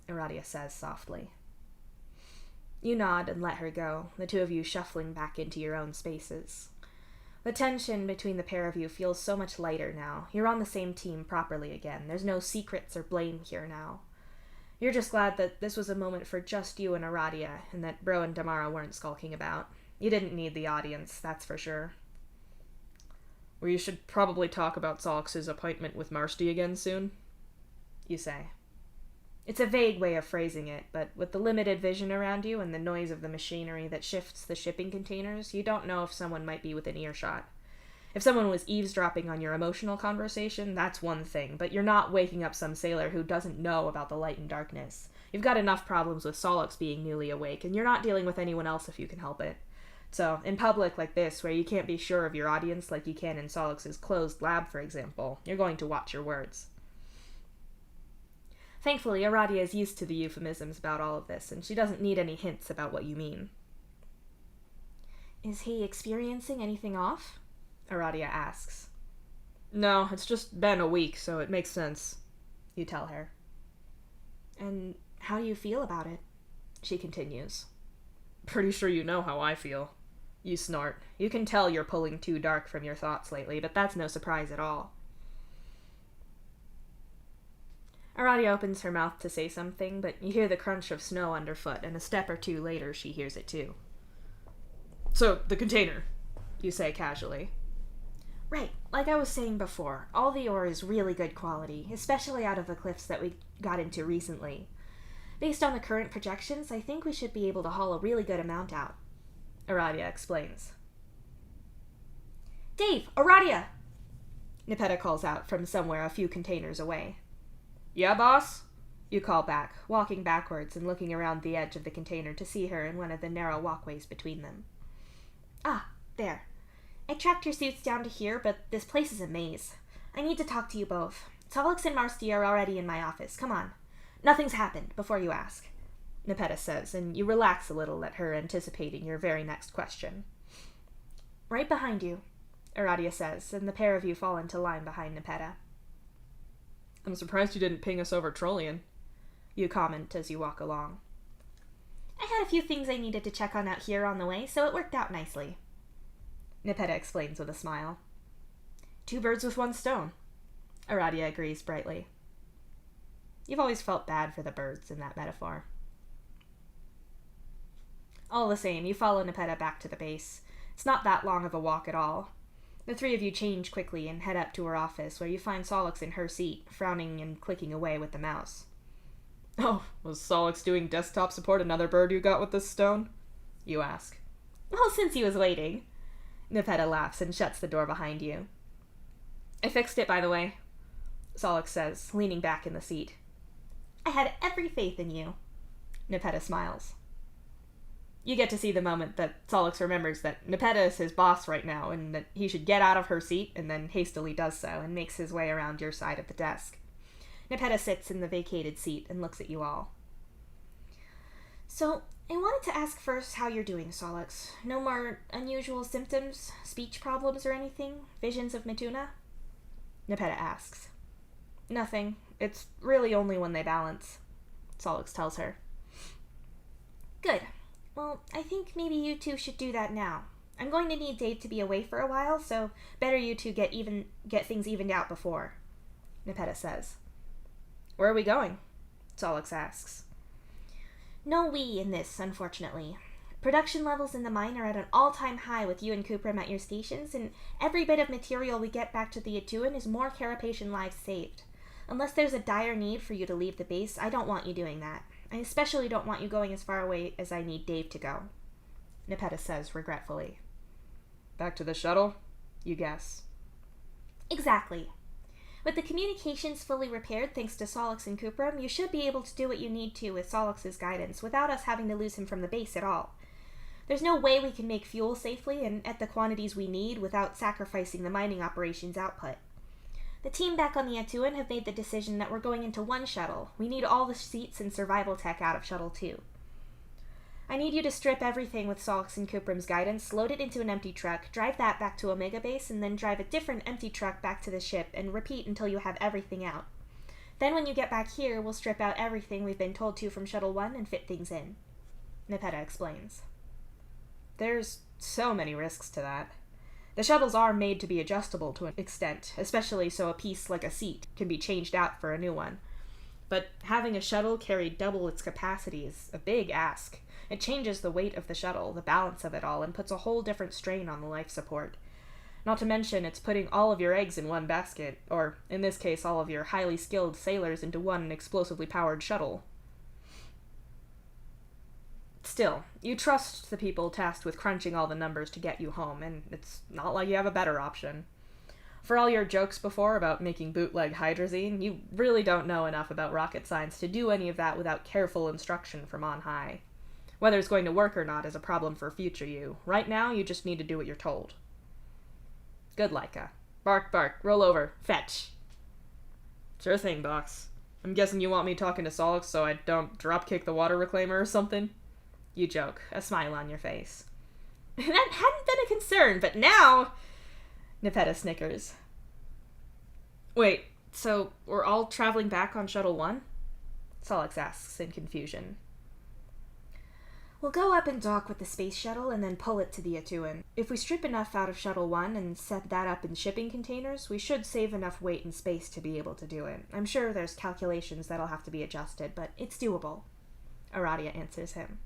Aradia says softly. You nod and let her go, the two of you shuffling back into your own spaces. The tension between the pair of you feels so much lighter now. You're on the same team properly again. There's no secrets or blame here now. You're just glad that this was a moment for just you and Aradia, and that Bro and Damara weren't skulking about. You didn't need the audience, that's for sure. We should probably talk about Solix's appointment with Marsti again soon, you say. It's a vague way of phrasing it, but with the limited vision around you and the noise of the machinery that shifts the shipping containers, you don't know if someone might be within earshot. If someone was eavesdropping on your emotional conversation, that's one thing, but you're not waking up some sailor who doesn't know about the light and darkness. You've got enough problems with Solix being newly awake, and you're not dealing with anyone else if you can help it. So, in public like this, where you can't be sure of your audience like you can in Solix's closed lab, for example, you're going to watch your words. Thankfully, Aradia is used to the euphemisms about all of this, and she doesn't need any hints about what you mean. Is he experiencing anything off? Aradia asks. No, it's just been a week, so it makes sense, you tell her. And how do you feel about it? She continues. Pretty sure you know how I feel. You snort. You can tell you're pulling too dark from your thoughts lately, but that's no surprise at all. Aradia opens her mouth to say something, but you hear the crunch of snow underfoot, and a step or two later she hears it too. So, the container, you say casually. Right, like I was saying before, all the ore is really good quality, especially out of the cliffs that we got into recently. Based on the current projections, I think we should be able to haul a really good amount out, Aradia explains. Dave! Aradia! Nepeta calls out from somewhere a few containers away. Yeah, boss? You call back, walking backwards and looking around the edge of the container to see her in one of the narrow walkways between them. Ah, there. I tracked your suits down to here, but this place is a maze. I need to talk to you both. Solix and Marsti are already in my office. Come on. Nothing's happened, before you ask, Nepeta says, and you relax a little at her anticipating your very next question. Right behind you, Aradia says, and the pair of you fall into line behind Nepeta. I'm surprised you didn't ping us over Trollian, you comment as you walk along. I had a few things I needed to check on out here on the way, so it worked out nicely, Nepeta explains with a smile. 2 birds with 1 stone, Aradia agrees brightly. You've always felt bad for the birds in that metaphor. All the same, you follow Nepeta back to the base. It's not that long of a walk at all. The 3 of you change quickly and head up to her office, where you find Solix in her seat, frowning and clicking away with the mouse. Oh, was Solix doing desktop support another bird you got with this stone? You ask. Well, since he was waiting. Nepeta laughs and shuts the door behind you. I fixed it, by the way, Solix says, leaning back in the seat. I had every faith in you. Nepeta smiles. You get to see the moment that Solix remembers that Nepeta is his boss right now, and that he should get out of her seat, and then hastily does so, and makes his way around your side of the desk. Nepeta sits in the vacated seat and looks at you all. So, I wanted to ask first how you're doing, Solix. No more unusual symptoms, speech problems or anything? Visions of Mituna? Nepeta asks. Nothing. It's really only when they balance, Solix tells her. Good. Well, I think maybe you two should do that now. I'm going to need Dave to be away for a while, so better you two get things evened out before, Nepeta says. Where are we going? Solix asks. No we in this, unfortunately. Production levels in the mine are at an all-time high with you and Kupram at your stations, and every bit of material we get back to the Atuan is more Carapacian lives saved. Unless there's a dire need for you to leave the base, I don't want you doing that. I especially don't want you going as far away as I need Dave to go, Nepeta says regretfully. Back to the shuttle? You guess. Exactly. With the communications fully repaired thanks to Solix and Kupram, you should be able to do what you need to with Solix's guidance without us having to lose him from the base at all. There's no way we can make fuel safely and at the quantities we need without sacrificing the mining operations output. The team back on the Atuan have made the decision that we're going into 1 shuttle. We need all the seats and survival tech out of Shuttle 2. I I need you to strip everything with Solix and Kuprim's guidance, load it into an empty truck, drive that back to Omega Base, and then drive a different empty truck back to the ship, and repeat until you have everything out. Then when you get back here, we'll strip out everything we've been told to from Shuttle 1 and fit things in. Nepeta explains. There's so many risks to that. The shuttles are made to be adjustable to an extent, especially so a piece like a seat can be changed out for a new one. But having a shuttle carry double its capacity is a big ask. It changes the weight of the shuttle, the balance of it all, and puts a whole different strain on the life support. Not to mention, it's putting all of your eggs in one basket, or, in this case, all of your highly skilled sailors into one explosively powered shuttle. Still, you trust the people tasked with crunching all the numbers to get you home, and it's not like you have a better option. For all your jokes before about making bootleg hydrazine, you really don't know enough about rocket science to do any of that without careful instruction from on high. Whether it's going to work or not is a problem for future you. Right now, you just need to do what you're told. Good, Laika. Bark, bark. Roll over. Fetch. Sure thing, boss. I'm guessing you want me talking to Solix so I don't dropkick the water reclaimer or something? You joke, a smile on your face. That hadn't been a concern, but now... Nepeta snickers. Wait, so we're all traveling back on Shuttle 1? Solix asks in confusion. We'll go up and dock with the space shuttle and then pull it to the Atuan. If we strip enough out of Shuttle 1 and set that up in shipping containers, we should save enough weight and space to be able to do it. I'm sure there's calculations that'll have to be adjusted, but it's doable. Aradia answers him.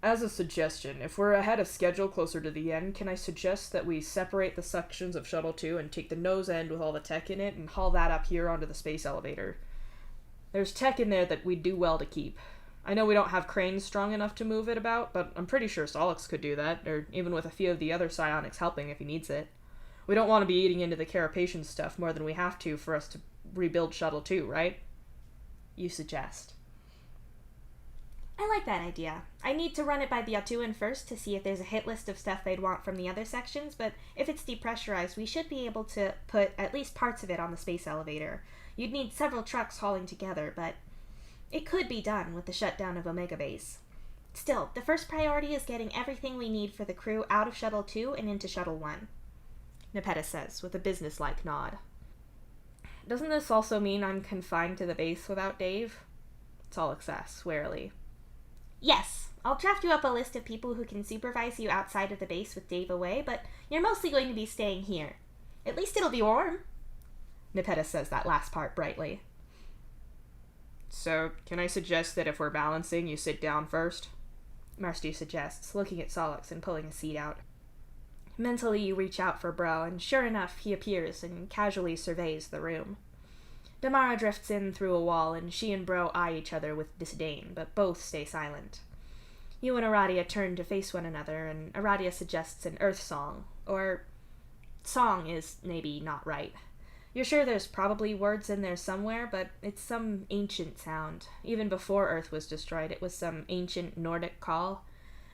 As a suggestion, if we're ahead of schedule closer to the end, can I suggest that we separate the sections of Shuttle 2 and take the nose end with all the tech in it and haul that up here onto the space elevator? There's tech in there that we'd do well to keep. I know we don't have cranes strong enough to move it about, but I'm pretty sure Solix could do that, or even with a few of the other psionics helping if he needs it. We don't want to be eating into the Carapacian stuff more than we have to for us to rebuild Shuttle 2, right? You suggest. I like that idea. I need to run it by the Atuan first to see if there's a hit list of stuff they'd want from the other sections, but if it's depressurized, we should be able to put at least parts of it on the space elevator. You'd need several trucks hauling together, but it could be done with the shutdown of Omega Base. Still, the first priority is getting everything we need for the crew out of Shuttle 2 and into Shuttle 1. Nepeta says, with a businesslike nod. Doesn't this also mean I'm confined to the base without Dave? Solix asks, warily. Yes, I'll draft you up a list of people who can supervise you outside of the base with Dave away, but you're mostly going to be staying here. At least it'll be warm. Nepeta says that last part brightly. So, can I suggest that if we're balancing, you sit down first? Marsti suggests, looking at Solix and pulling a seat out. Mentally, you reach out for Bro, and sure enough, he appears and casually surveys the room. Damara drifts in through a wall, and she and Bro eye each other with disdain, but both stay silent. You and Aradia turn to face one another, and Aradia suggests an Earth song, or... Song is maybe not right. You're sure there's probably words in there somewhere, but it's some ancient sound. Even before Earth was destroyed, it was some ancient Nordic call.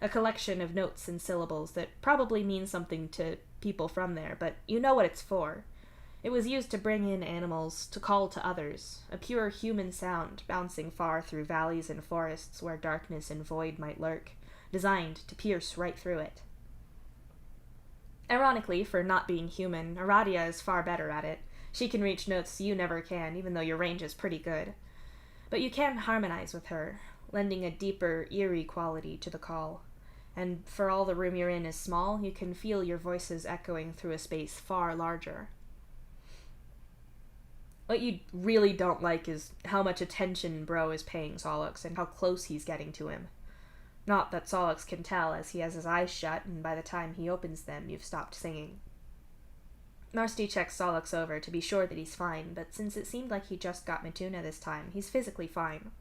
A collection of notes and syllables that probably mean something to people from there, but you know what it's for. It was used to bring in animals, to call to others, a pure human sound bouncing far through valleys and forests where darkness and void might lurk, designed to pierce right through it. Ironically, for not being human, Aradia is far better at it. She can reach notes you never can, even though your range is pretty good. But you can harmonize with her, lending a deeper, eerie quality to the call. And for all the room you're in is small, you can feel your voices echoing through a space far larger. What you really don't like is how much attention Bro is paying Solix and how close he's getting to him. Not that Solix can tell, as he has his eyes shut, and by the time he opens them, you've stopped singing. Marsti checks Solix over to be sure that he's fine, but since it seemed like he just got Mituna this time, he's physically fine.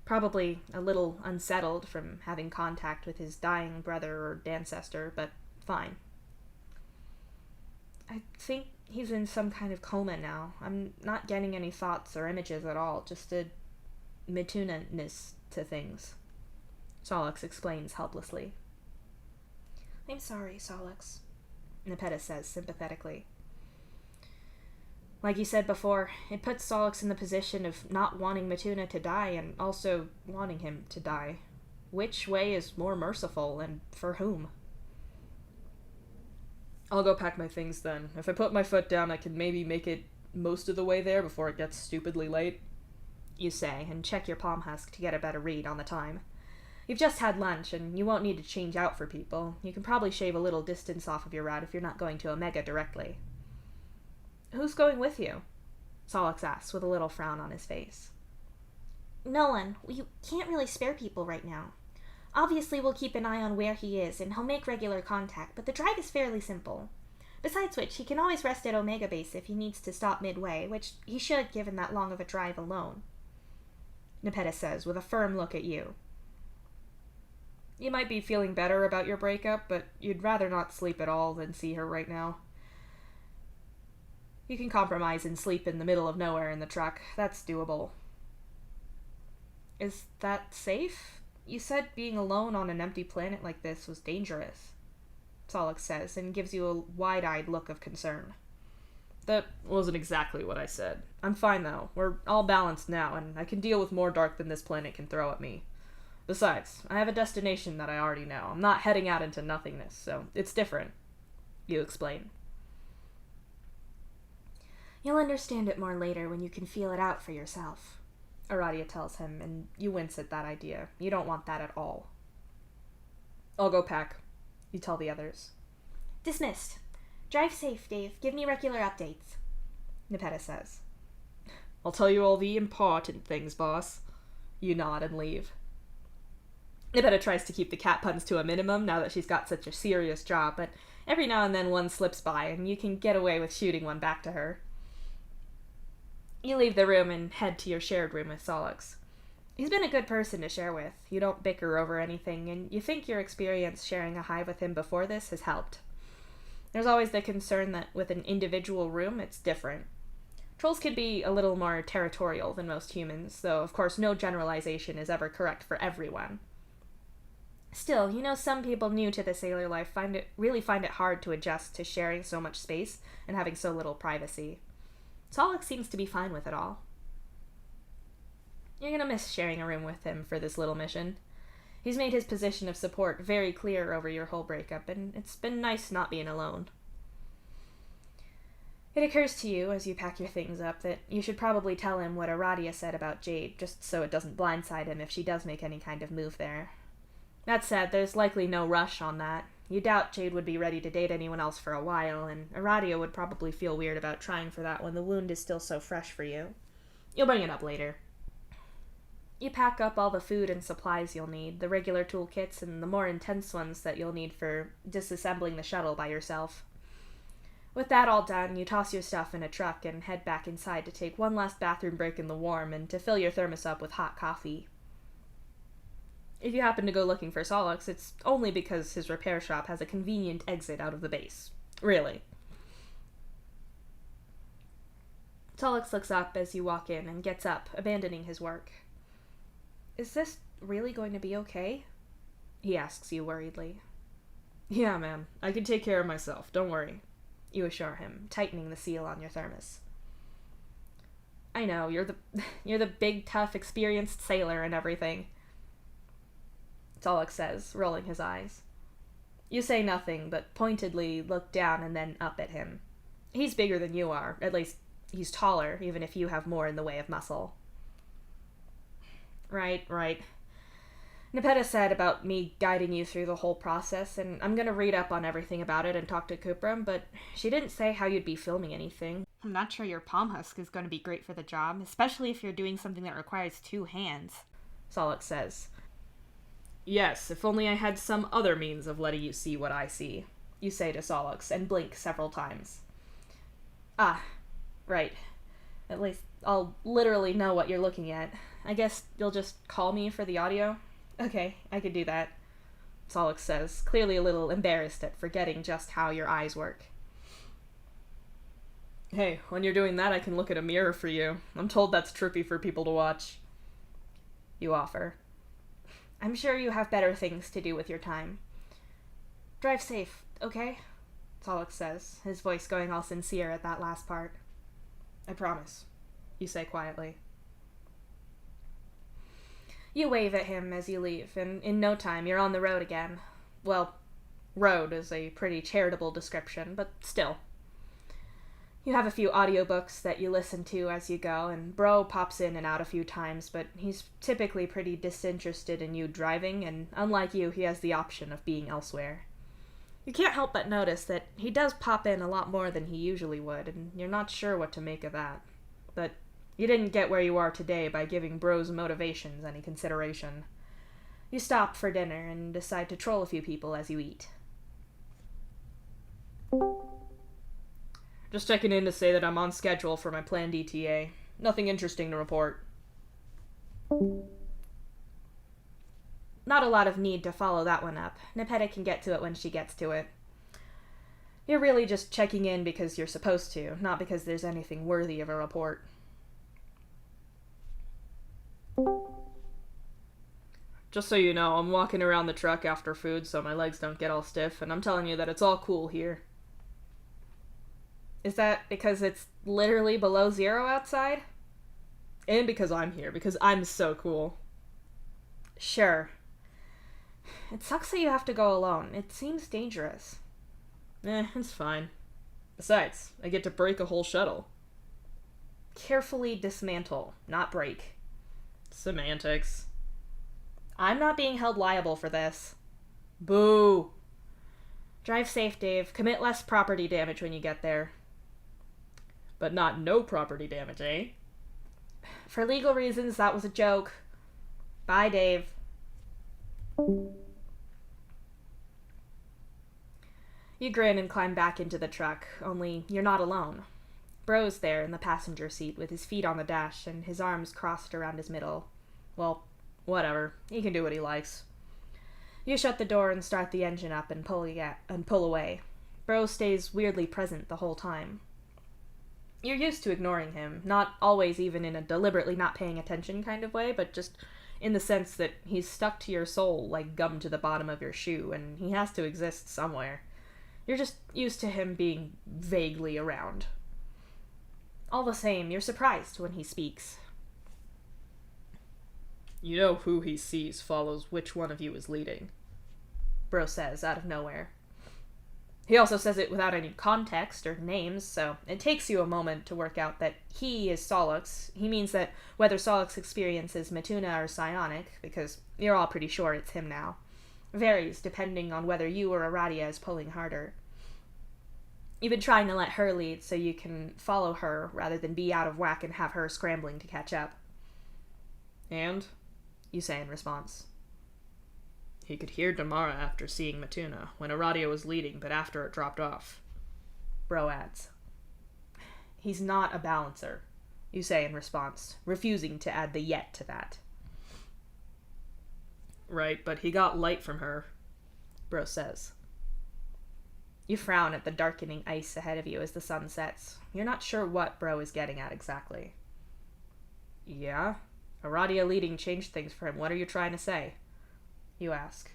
Probably a little unsettled from having contact with his dying brother or ancestor, but fine. I think he's in some kind of coma now. I'm not getting any thoughts or images at all, just a Mituna-ness to things. Solix explains helplessly. I'm sorry, Solix, Nepeta says sympathetically. Like you said before, it puts Solix in the position of not wanting Matuna to die and also wanting him to die. Which way is more merciful, and for whom? I'll go pack my things then. If I put my foot down, I can maybe make it most of the way there before it gets stupidly late. You say, and check your palm husk to get a better read on the time. You've just had lunch, and you won't need to change out for people. You can probably shave a little distance off of your route if you're not going to Omega directly. Who's going with you? Solix asks, with a little frown on his face. No one. We can't really spare people right now. Obviously, we'll keep an eye on where he is, and he'll make regular contact, but the drive is fairly simple. Besides which, he can always rest at Omega Base if he needs to stop midway, which he should given that long of a drive alone. Nepeta says, with a firm look at you. You might be feeling better about your breakup, but you'd rather not sleep at all than see her right now. You can compromise and sleep in the middle of nowhere in the truck. That's doable. Is that safe? You said being alone on an empty planet like this was dangerous, Solix says, and gives you a wide-eyed look of concern. That wasn't exactly what I said. I'm fine, though. We're all balanced now, and I can deal with more dark than this planet can throw at me. Besides, I have a destination that I already know. I'm not heading out into nothingness, so it's different. You explain. You'll understand it more later when you can feel it out for yourself, Aradia tells him, and you wince at that idea. You don't want that at all. I'll go pack, you tell the others. Dismissed. Drive safe, Dave. Give me regular updates, Nepeta says. I'll tell you all the important things, boss. You nod and leave. Nepeta tries to keep the cat puns to a minimum now that she's got such a serious job, but every now and then one slips by and you can get away with shooting one back to her. You leave the room and head to your shared room with Solix. He's been a good person to share with. You don't bicker over anything, and you think your experience sharing a hive with him before this has helped. There's always the concern that with an individual room, it's different. Trolls can be a little more territorial than most humans, though of course no generalization is ever correct for everyone. Still, you know, some people new to the sailor life find it hard to adjust to sharing so much space and having so little privacy. Solix seems to be fine with it all. You're gonna miss sharing a room with him for this little mission. He's made his position of support very clear over your whole breakup, and it's been nice not being alone. It occurs to you, as you pack your things up, that you should probably tell him what Aradia said about Jade, just so it doesn't blindside him if she does make any kind of move there. That said, there's likely no rush on that. You doubt Jade would be ready to date anyone else for a while, and Aradia would probably feel weird about trying for that when the wound is still so fresh for you. You'll bring it up later. You pack up all the food and supplies you'll need, the regular toolkits and the more intense ones that you'll need for disassembling the shuttle by yourself. With that all done, you toss your stuff in a truck and head back inside to take one last bathroom break in the warm and to fill your thermos up with hot coffee. If you happen to go looking for Solix, it's only because his repair shop has a convenient exit out of the base. Really. Solix looks up as you walk in and gets up, abandoning his work. Is this really going to be okay? He asks you worriedly. Yeah, man. I can take care of myself. Don't worry, you assure him, tightening the seal on your thermos. I know, you're the big, tough, experienced sailor and everything, Solix says, rolling his eyes. You say nothing, but pointedly look down and then up at him. He's bigger than you are. At least, he's taller, even if you have more in the way of muscle. Right. Nepeta said about me guiding you through the whole process, and I'm gonna read up on everything about it and talk to Kupram, but she didn't say how you'd be filming anything. I'm not sure your palm husk is gonna be great for the job, especially if you're doing something that requires 2 hands, Solix says. Yes, if only I had some other means of letting you see what I see, you say to Solix, and blink several times. Ah, right. At least I'll literally know what you're looking at. I guess you'll just call me for the audio? Okay, I could do that, Solix says, clearly a little embarrassed at forgetting just how your eyes work. Hey, when you're doing that, I can look at a mirror for you. I'm told that's trippy for people to watch. You offer. I'm sure you have better things to do with your time. Drive safe, okay? Solix says, his voice going all sincere at that last part. I promise, you say quietly. You wave at him as you leave, and in no time you're on the road again. Well, road is a pretty charitable description, but still. You have a few audiobooks that you listen to as you go, and Bro pops in and out a few times, but he's typically pretty disinterested in you driving, and unlike you, he has the option of being elsewhere. You can't help but notice that he does pop in a lot more than he usually would, and you're not sure what to make of that. But you didn't get where you are today by giving Bro's motivations any consideration. You stop for dinner and decide to troll a few people as you eat. Just checking in to say that I'm on schedule for my planned ETA. Nothing interesting to report. Not a lot of need to follow that one up. Nepeta can get to it when she gets to it. You're really just checking in because you're supposed to, not because there's anything worthy of a report. Just so you know, I'm walking around the truck after food so my legs don't get all stiff, and I'm telling you that it's all cool here. Is that because it's literally below zero outside? And because I'm here, because I'm so cool. Sure. It sucks that you have to go alone. It seems dangerous. It's fine. Besides, I get to break a whole shuttle. Carefully dismantle, not break. Semantics. I'm not being held liable for this. Boo! Drive safe, Dave. Commit less property damage when you get there. But not no property damage, eh? For legal reasons, that was a joke. Bye, Dave. You grin and climb back into the truck, only you're not alone. Bro's there in the passenger seat with his feet on the dash and his arms crossed around his middle. Well, whatever. He can do what he likes. You shut the door and start the engine up and pull away. Bro stays weirdly present the whole time. You're used to ignoring him, not always even in a deliberately not paying attention kind of way, but just in the sense that he's stuck to your soul like gum to the bottom of your shoe, and he has to exist somewhere. You're just used to him being vaguely around. All the same, you're surprised when he speaks. You know who he sees follows which one of you is leading, Bro says out of nowhere. He also says it without any context or names, so it takes you a moment to work out that he is Solix. He means that whether Solix experiences Matuna or psionic, because you're all pretty sure it's him now, varies depending on whether you or Aradia is pulling harder. You've been trying to let her lead so you can follow her rather than be out of whack and have her scrambling to catch up. And, you say in response. He could hear Damara after seeing Matuna, when Aradia was leading, but after it dropped off. Bro adds. He's not a balancer, you say in response, refusing to add the yet to that. Right, but he got light from her, Bro says. You frown at the darkening ice ahead of you as the sun sets. You're not sure what Bro is getting at exactly. Yeah? Aradia leading changed things for him. What are you trying to say? You ask.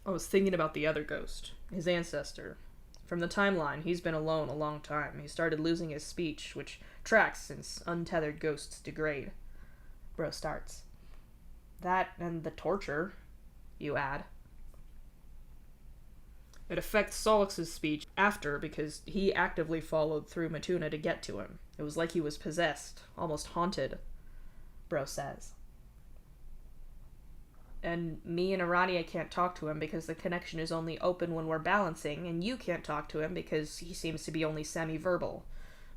I was thinking about the other ghost, his ancestor. From the timeline, he's been alone a long time. He started losing his speech, which tracks since untethered ghosts degrade. Bro starts. That and the torture, you add. It affects Solix's speech after because he actively followed through Matuna to get to him. It was like he was possessed, almost haunted, Bro says. And me and Aradia can't talk to him because the connection is only open when we're balancing, and you can't talk to him because he seems to be only semi-verbal.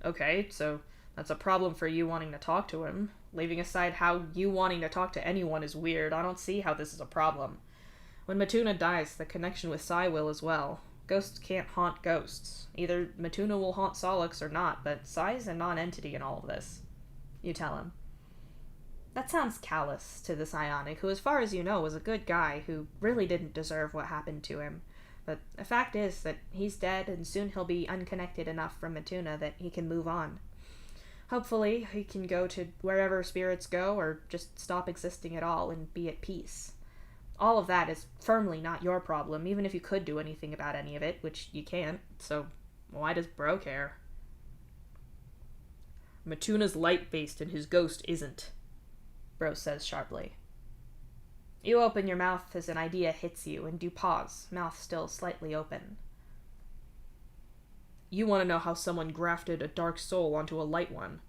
Okay, so that's a problem for you wanting to talk to him. Leaving aside how you wanting to talk to anyone is weird, I don't see how this is a problem. When Matuna dies, the connection with Sai will as well. Ghosts can't haunt ghosts. Either Matuna will haunt Solix or not, but Sai's a non-entity in all of this. You tell him. That sounds callous to the psionic, who as far as you know was a good guy who really didn't deserve what happened to him. But the fact is that he's dead and soon he'll be unconnected enough from Matuna that he can move on. Hopefully he can go to wherever spirits go or just stop existing at all and be at peace. All of that is firmly not your problem, even if you could do anything about any of it, which you can't, so why does Bro care? Matuna's light-based and his ghost isn't, Bro says sharply. You open your mouth as an idea hits you, and you pause, mouth still slightly open. You want to know how someone grafted a dark soul onto a light one.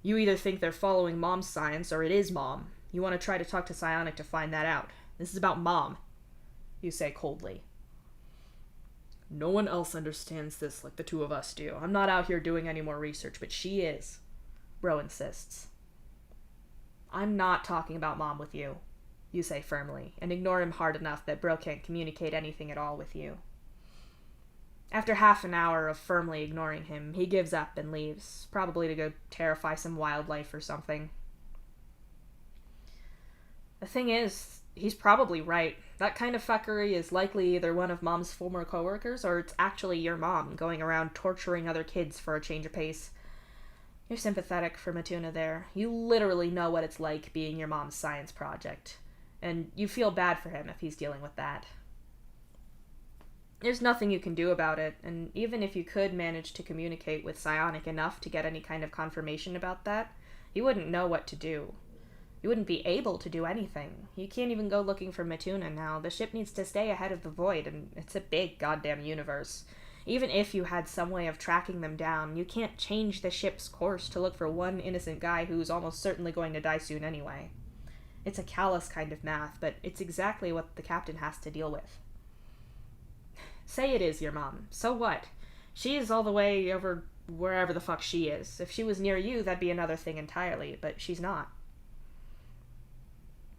You either think they're following Mom's science, or it is Mom. You want to try to talk to Psionic to find that out. This is about Mom, you say coldly. No one else understands this like the two of us do. I'm not out here doing any more research, but she is, Bro insists. I'm not talking about Mom with you, you say firmly, and ignore him hard enough that Bro can't communicate anything at all with you. After half an hour of firmly ignoring him, he gives up and leaves, probably to go terrify some wildlife or something. The thing is, he's probably right. That kind of fuckery is likely either one of Mom's former coworkers, or it's actually your mom going around torturing other kids for a change of pace. You're sympathetic for Matuna there. You literally know what it's like being your mom's science project, and you feel bad for him if he's dealing with that. There's nothing you can do about it, and even if you could manage to communicate with Psionic enough to get any kind of confirmation about that, you wouldn't know what to do. You wouldn't be able to do anything. You can't even go looking for Matuna now. The ship needs to stay ahead of the void, and it's a big goddamn universe. Even if you had some way of tracking them down, you can't change the ship's course to look for one innocent guy who's almost certainly going to die soon anyway. It's a callous kind of math, but it's exactly what the captain has to deal with. Say it is your mom. So what? She is all the way over wherever the fuck she is. If she was near you, that'd be another thing entirely, but she's not.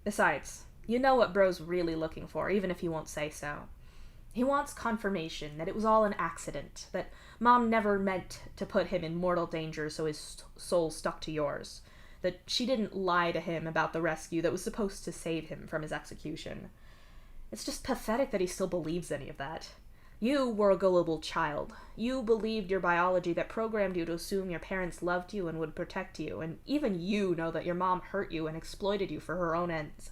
Besides, you know what Bro's really looking for, even if he won't say so. He wants confirmation that it was all an accident, that Mom never meant to put him in mortal danger so his soul stuck to yours, that she didn't lie to him about the rescue that was supposed to save him from his execution. It's just pathetic that he still believes any of that. You were a gullible child. You believed your biology that programmed you to assume your parents loved you and would protect you, and even you know that your mom hurt you and exploited you for her own ends.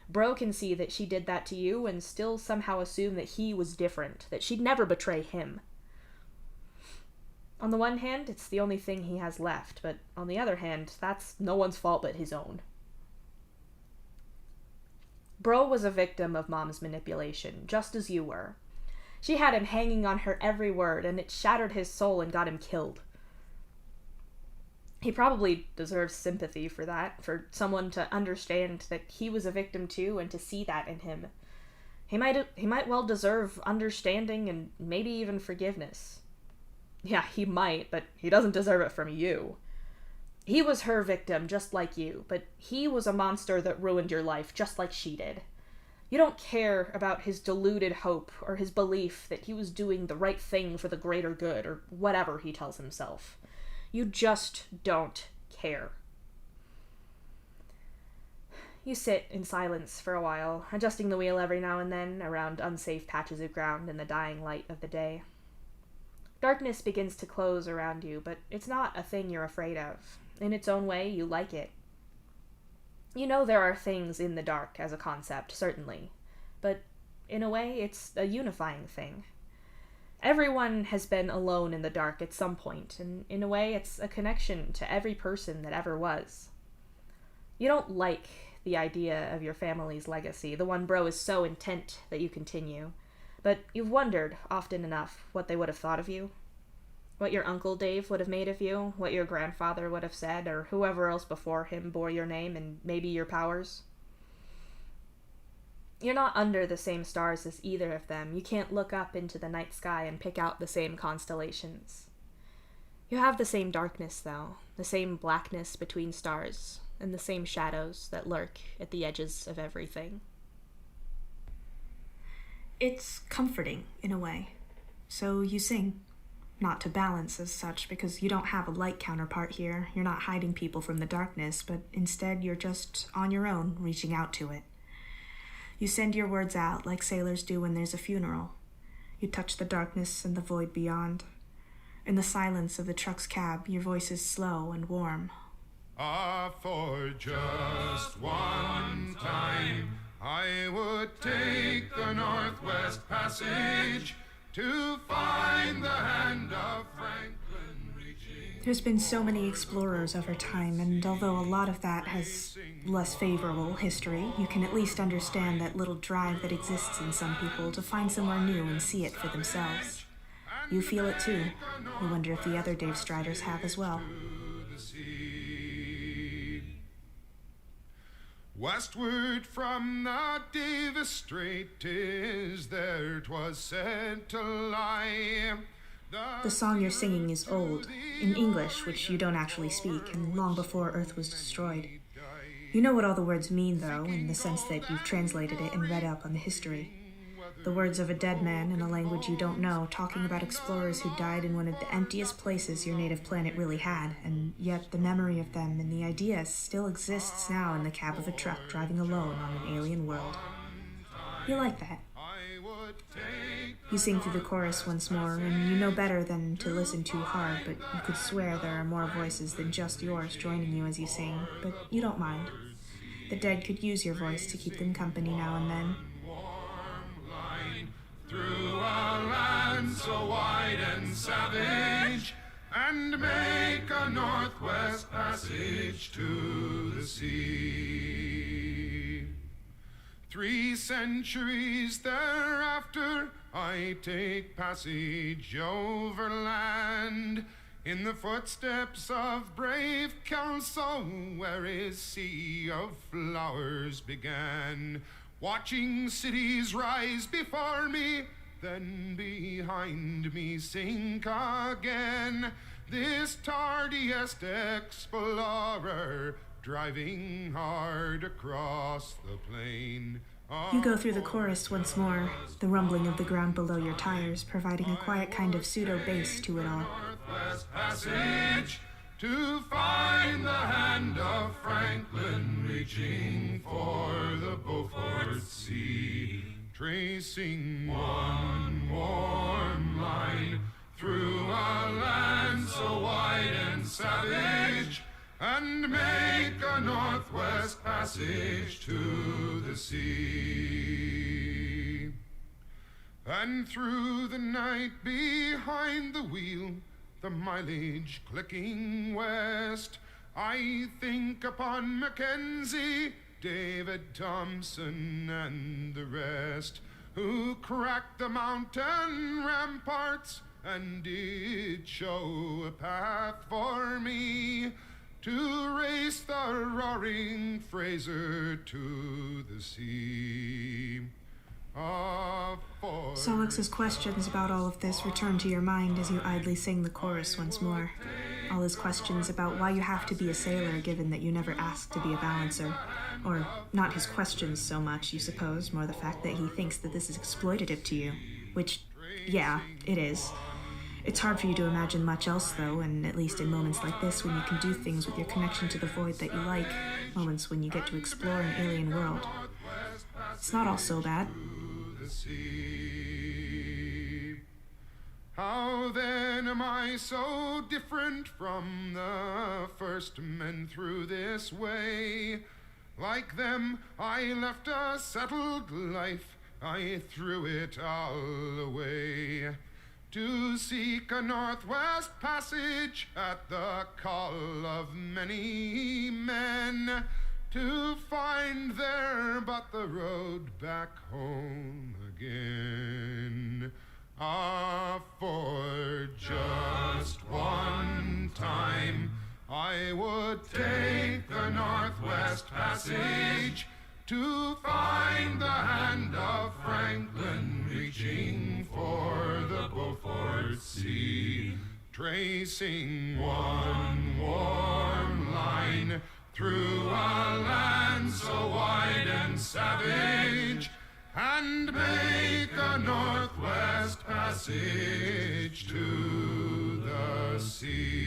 Bro can see that she did that to you and still somehow assume that he was different, that she'd never betray him. On the one hand, it's the only thing he has left, but on the other hand, that's no one's fault but his own. Bro was a victim of Mom's manipulation, just as you were. She had him hanging on her every word, and it shattered his soul and got him killed. He probably deserves sympathy for that, for someone to understand that he was a victim too, and to see that in him. He might well deserve understanding and maybe even forgiveness. Yeah, he might, but he doesn't deserve it from you. He was her victim, just like you, but he was a monster that ruined your life, just like she did. You don't care about his deluded hope or his belief that he was doing the right thing for the greater good, or whatever he tells himself. You just don't care. You sit in silence for a while, adjusting the wheel every now and then around unsafe patches of ground in the dying light of the day. Darkness begins to close around you, but it's not a thing you're afraid of. In its own way, you like it. You know there are things in the dark as a concept, certainly, but in a way, it's a unifying thing. Everyone has been alone in the dark at some point, and in a way, it's a connection to every person that ever was. You don't like the idea of your family's legacy, the one Bro is so intent that you continue, but you've wondered, often enough, what they would have thought of you. What your Uncle Dave would have made of you, what your grandfather would have said, or whoever else before him bore your name and maybe your powers. You're not under the same stars as either of them. You can't look up into the night sky and pick out the same constellations. You have the same darkness, though, the same blackness between stars, and the same shadows that lurk at the edges of everything. It's comforting, in a way. So you sing. Not to balance as such, because you don't have a light counterpart here. You're not hiding people from the darkness, but instead you're just on your own, reaching out to it. You send your words out like sailors do when there's a funeral. You touch the darkness and the void beyond. In the silence of the truck's cab, your voice is slow and warm. Ah, for just one time, I would take the Northwest Passage to find the hand of Franklin reaching. There's been so many explorers over time, and although a lot of that has less favorable history, you can at least understand that little drive that exists in some people to find somewhere new and see it for themselves. You feel it too. You wonder if the other Dave Striders have as well. Westward from the Davis Strait is there 'twas said to lie. The song you're singing is old, in English, which you don't actually speak, and long before Earth was destroyed. You know what all the words mean, though, in the sense that you've translated it and read up on the history. The words of a dead man in a language you don't know, talking about explorers who died in one of the emptiest places your native planet really had, and yet the memory of them and the idea still exists now in the cab of a truck driving alone on an alien world. You like that. You sing through the chorus once more, and you know better than to listen too hard, but you could swear there are more voices than just yours joining you as you sing, but you don't mind. The dead could use your voice to keep them company now and then. Through a land so wide and savage, and make a northwest passage to the sea. 3 centuries thereafter, I take passage overland, in the footsteps of brave Kelso, where his sea of flowers began. Watching cities rise before me, then behind me sink again. This tardiest explorer, driving hard across the plain. You go through the chorus once more, the rumbling of the ground below your tires providing a quiet kind of pseudo-bass to it all. Northwest Passage, to find the hand of Franklin reaching for the Beaufort Sea, tracing one warm line through a land so wide and savage, and make a northwest passage to the sea. And through the night behind the wheel, the mileage clicking west, I think upon Mackenzie, David Thompson, and the rest, who cracked the mountain ramparts and did show a path for me to race the roaring Fraser to the sea. Solix's questions about all of this return to your mind as you idly sing the chorus once more. All his questions about why you have to be a sailor given that you never asked to be a balancer. Or not his questions so much, you suppose, more the fact that he thinks that this is exploitative to you. Which, yeah, it is. It's hard for you to imagine much else, though, and at least in moments like this when you can do things with your connection to the void that you like, moments when you get to explore an alien world. It's not all so bad. How then am I so different from the first men through this way? Like them, I left a settled life, I threw it all away, to seek a northwest passage at the call of many men, to find there but the road back home again. Ah, for just one time I would take the northwest passage, to find the hand of Franklin reaching for the Beaufort Sea, tracing one warm line through a land so wide and savage, and make a northwest passage to the sea.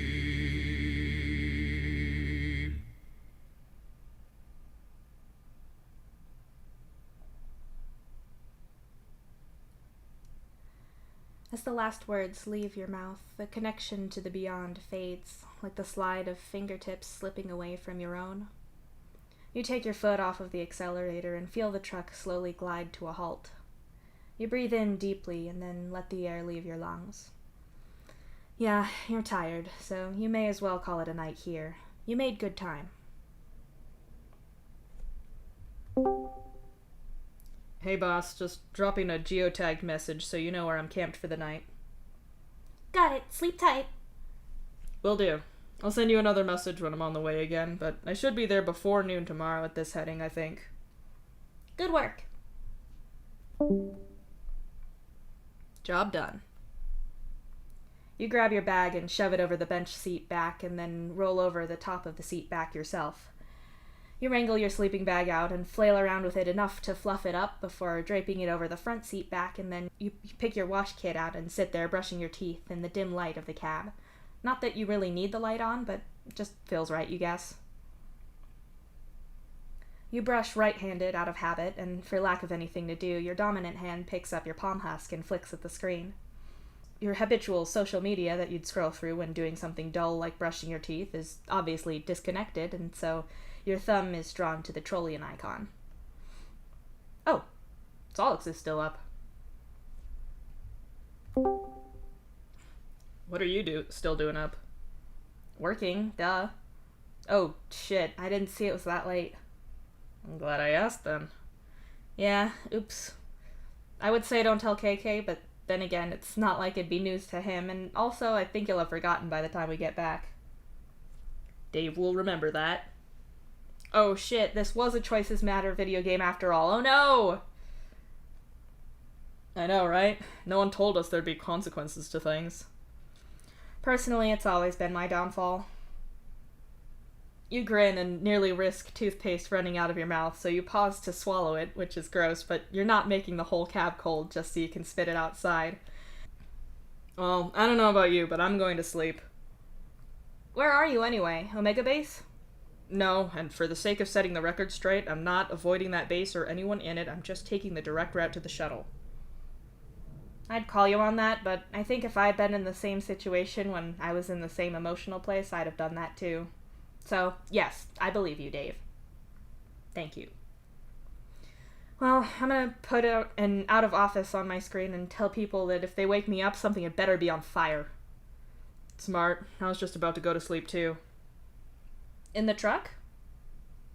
As the last words leave your mouth, the connection to the beyond fades, like the slide of fingertips slipping away from your own. You take your foot off of the accelerator and feel the truck slowly glide to a halt. You breathe in deeply and then let the air leave your lungs. Yeah, you're tired, so you may as well call it a night here. You made good time. Hey boss, just dropping a geotagged message so you know where I'm camped for the night. Got it. Sleep tight. Will do. I'll send you another message when I'm on the way again, but I should be there before noon tomorrow at this heading, I think. Good work. Job done. You grab your bag and shove it over the bench seat back and then roll over the top of the seat back yourself. You wrangle your sleeping bag out and flail around with it enough to fluff it up before draping it over the front seat back, and then you pick your wash kit out and sit there brushing your teeth in the dim light of the cab. Not that you really need the light on, but it just feels right, you guess. You brush right-handed out of habit, and for lack of anything to do, your dominant hand picks up your palm husk and flicks at the screen. Your habitual social media that you'd scroll through when doing something dull like brushing your teeth is obviously disconnected, and so your thumb is drawn to the Trollean icon. Oh, Solix is still up. What are you still doing up? Working, duh. Oh, shit, I didn't see it was that late. I'm glad I asked then. Yeah, oops. I would say don't tell KK, but then again, it's not like it'd be news to him, and also I think he'll have forgotten by the time we get back. Dave will remember that. Oh shit, this was a Choices Matter video game after all. Oh no! I know, right? No one told us there'd be consequences to things. Personally, it's always been my downfall. You grin and nearly risk toothpaste running out of your mouth, so you pause to swallow it, which is gross, but you're not making the whole cab cold just so you can spit it outside. Well, I don't know about you, but I'm going to sleep. Where are you anyway? Omega Base? No, and for the sake of setting the record straight, I'm not avoiding that base or anyone in it, I'm just taking the direct route to the shuttle. I'd call you on that, but I think if I'd been in the same situation when I was in the same emotional place, I'd have done that too. So, yes, I believe you, Dave. Thank you. Well, I'm gonna put out an out of office on my screen and tell people that if they wake me up, something had better be on fire. Smart. I was just about to go to sleep too. In the truck?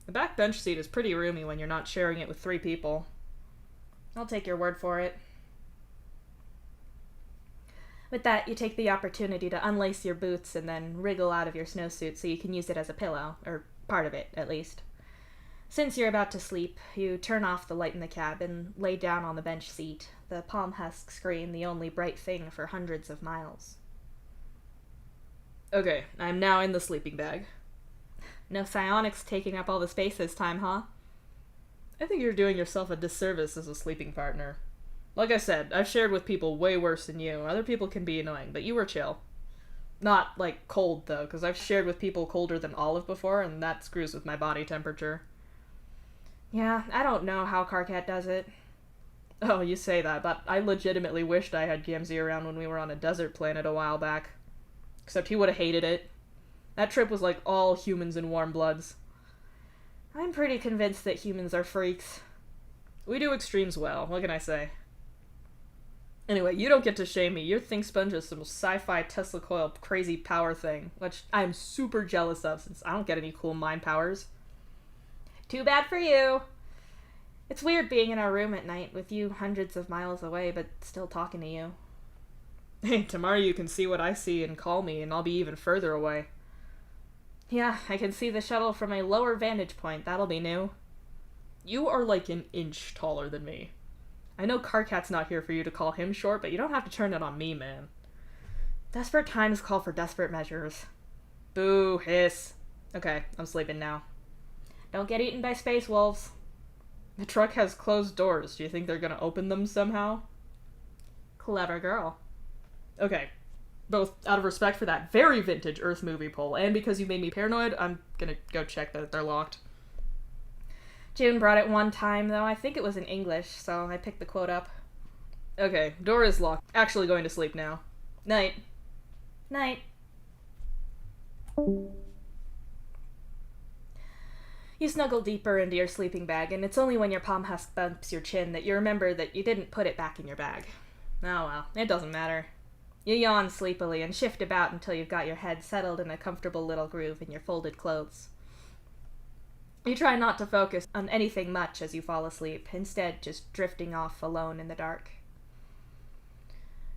The back bench seat is pretty roomy when you're not sharing it with 3 people. I'll take your word for it. With that, you take the opportunity to unlace your boots and then wriggle out of your snowsuit so you can use it as a pillow, or part of it, at least. Since you're about to sleep, you turn off the light in the cab and lay down on the bench seat, the palm husk screen the only bright thing for hundreds of miles. Okay, I'm now in the sleeping bag. No psionics taking up all the space this time, huh? I think you're doing yourself a disservice as a sleeping partner. Like I said, I've shared with people way worse than you. Other people can be annoying, but you were chill. Not, like, cold, though, because I've shared with people colder than Olive before, and that screws with my body temperature. Yeah, I don't know how Karkat does it. Oh, you say that, but I legitimately wished I had Gamzee around when we were on a desert planet a while back. Except he would have hated it. That trip was like all humans and warm bloods. I'm pretty convinced that humans are freaks. We do extremes well, what can I say? Anyway, you don't get to shame me. Your think sponge is some sci-fi Tesla coil crazy power thing, which I'm super jealous of since I don't get any cool mind powers. Too bad for you. It's weird being in our room at night with you hundreds of miles away, but still talking to you. Hey, tomorrow you can see what I see and call me, and I'll be even further away. Yeah, I can see the shuttle from a lower vantage point. That'll be new. You are like an inch taller than me. I know Karkat's not here for you to call him short, but you don't have to turn it on me, man. Desperate times call for desperate measures. Boo, hiss. Okay, I'm sleeping now. Don't get eaten by space wolves. The truck has closed doors. Do you think they're gonna open them somehow? Clever girl. Okay, both out of respect for that very vintage Earth movie poll, and because you made me paranoid, I'm gonna go check that they're locked. June brought it one time, though. I think it was in English, so I picked the quote up. Okay, door is locked. Actually going to sleep now. Night. Night. You snuggle deeper into your sleeping bag, and it's only when your palm husk bumps your chin that you remember that you didn't put it back in your bag. Oh well, it doesn't matter. You yawn sleepily and shift about until you've got your head settled in a comfortable little groove in your folded clothes. You try not to focus on anything much as you fall asleep, instead just drifting off alone in the dark.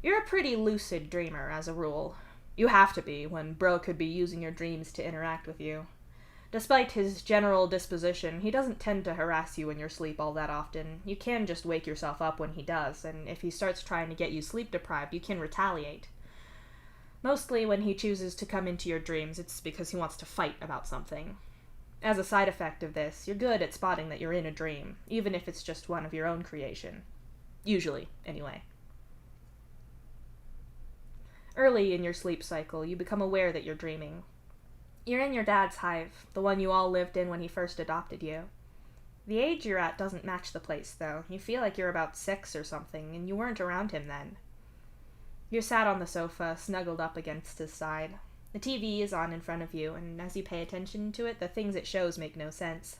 You're a pretty lucid dreamer, as a rule. You have to be, when Bro could be using your dreams to interact with you. Despite his general disposition, he doesn't tend to harass you in your sleep all that often. You can just wake yourself up when he does, and if he starts trying to get you sleep-deprived, you can retaliate. Mostly when he chooses to come into your dreams, it's because he wants to fight about something. As a side effect of this, you're good at spotting that you're in a dream, even if it's just one of your own creation. Usually, anyway. Early in your sleep cycle, you become aware that you're dreaming. You're in your dad's hive, the one you all lived in when he first adopted you. The age you're at doesn't match the place, though. You feel like you're about 6 or something, and you weren't around him then. You're sat on the sofa, snuggled up against his side. The TV is on in front of you, and as you pay attention to it, the things it shows make no sense.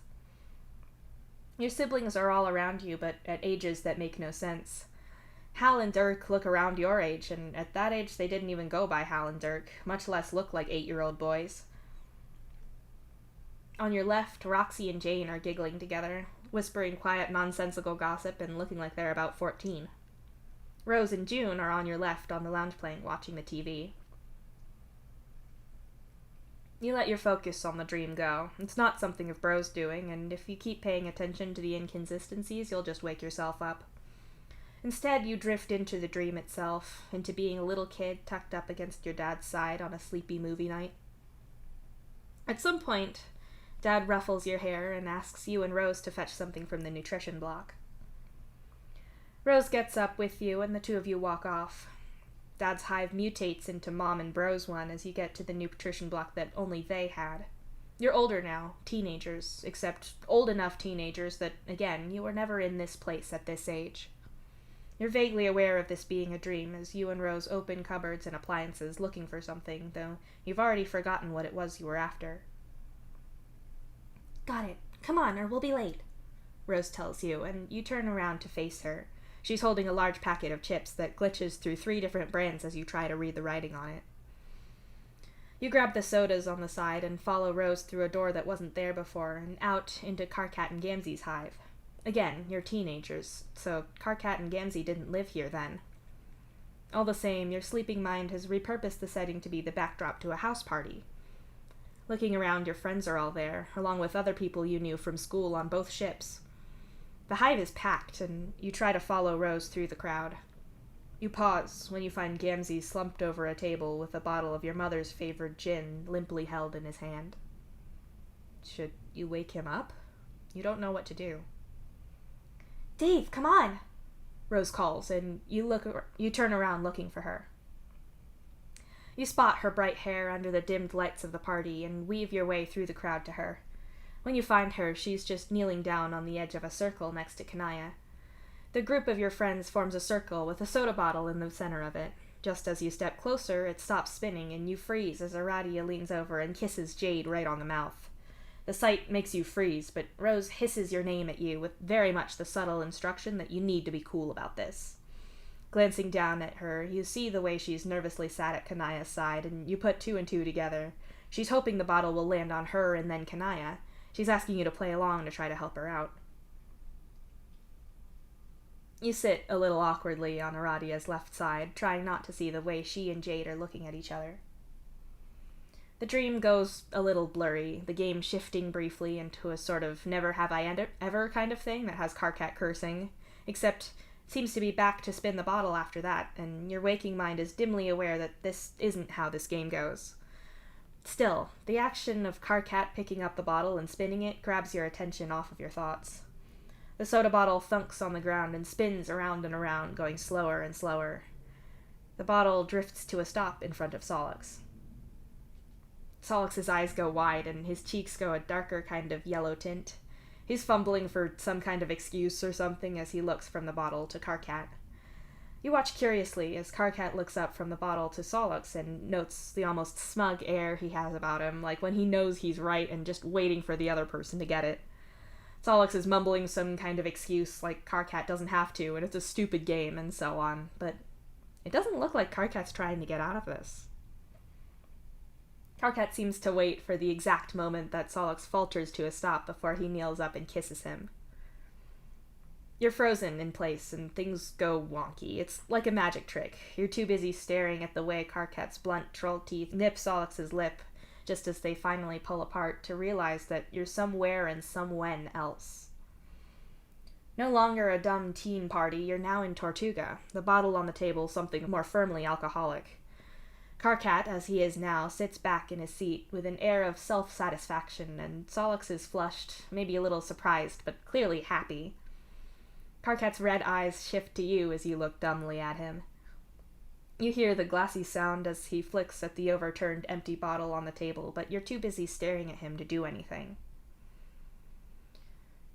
Your siblings are all around you, but at ages that make no sense. Hal and Dirk look around your age, and at that age they didn't even go by Hal and Dirk, much less look like 8-year-old boys. On your left, Roxy and Jane are giggling together, whispering quiet, nonsensical gossip and looking like they're about 14. Rose and June are on your left on the lounge plank watching the TV. You let your focus on the dream go. It's not something of Bro's doing, and if you keep paying attention to the inconsistencies, you'll just wake yourself up. Instead, you drift into the dream itself, into being a little kid tucked up against your dad's side on a sleepy movie night. At some point, Dad ruffles your hair and asks you and Rose to fetch something from the nutrition block. Rose gets up with you, and the two of you walk off. Dad's hive mutates into Mom and Bro's one as you get to the nutrition block that only they had. You're older now, teenagers, except old enough teenagers that, again, you were never in this place at this age. You're vaguely aware of this being a dream as you and Rose open cupboards and appliances looking for something, though you've already forgotten what it was you were after. Got it. Come on, or we'll be late. Rose tells you, and you turn around to face her. She's holding a large packet of chips that glitches through 3 different brands as you try to read the writing on it. You grab the sodas on the side and follow Rose through a door that wasn't there before and out into Karkat and Gamzee's hive. Again, you're teenagers, so Karkat and Gamzee didn't live here then. All the same, your sleeping mind has repurposed the setting to be the backdrop to a house party. Looking around, your friends are all there, along with other people you knew from school on both ships. The hive is packed, and you try to follow Rose through the crowd. You pause when you find Gamzee slumped over a table with a bottle of your mother's favorite gin limply held in his hand. Should you wake him up? You don't know what to do. Dave, come on! Rose calls, and you turn around looking for her. You spot her bright hair under the dimmed lights of the party and weave your way through the crowd to her. When you find her, she's just kneeling down on the edge of a circle next to Kanaya. The group of your friends forms a circle with a soda bottle in the center of it. Just as you step closer, it stops spinning and you freeze as Aradia leans over and kisses Jade right on the mouth. The sight makes you freeze, but Rose hisses your name at you with very much the subtle instruction that you need to be cool about this. Glancing down at her, you see the way she's nervously sat at Kanaya's side, and you put 2 and 2 together. She's hoping the bottle will land on her and then Kanaya. She's asking you to play along to try to help her out. You sit a little awkwardly on Aradia's left side, trying not to see the way she and Jade are looking at each other. The dream goes a little blurry, the game shifting briefly into a sort of never have I ever kind of thing that has Karkat cursing, except seems to be back to spin the bottle after that, and your waking mind is dimly aware that this isn't how this game goes. Still, the action of Karkat picking up the bottle and spinning it grabs your attention off of your thoughts. The soda bottle thunks on the ground and spins around and around, going slower and slower. The bottle drifts to a stop in front of Solix. Solix's eyes go wide and his cheeks go a darker kind of yellow tint. He's fumbling for some kind of excuse or something as he looks from the bottle to Karkat. You watch curiously as Karkat looks up from the bottle to Solix and notes the almost smug air he has about him, like when he knows he's right and just waiting for the other person to get it. Solix is mumbling some kind of excuse like Karkat doesn't have to and it's a stupid game and so on, but It doesn't look like Karkat's trying to get out of this. Karkat seems to wait for the exact moment that Solix falters to a stop before he kneels up and kisses him. You're frozen in place and things go wonky. It's like a magic trick. You're too busy staring at the way Karkat's blunt troll teeth nip Solix's lip just as they finally pull apart to realize that you're somewhere and somewhen else. No longer a dumb teen party, you're now in Tortuga, the bottle on the table something more firmly alcoholic. Karkat, as he is now, sits back in his seat with an air of self-satisfaction, and Solix is flushed, maybe a little surprised, but clearly happy. Karkat's red eyes shift to you as you look dumbly at him. You hear the glassy sound as he flicks at the overturned empty bottle on the table, but you're too busy staring at him to do anything.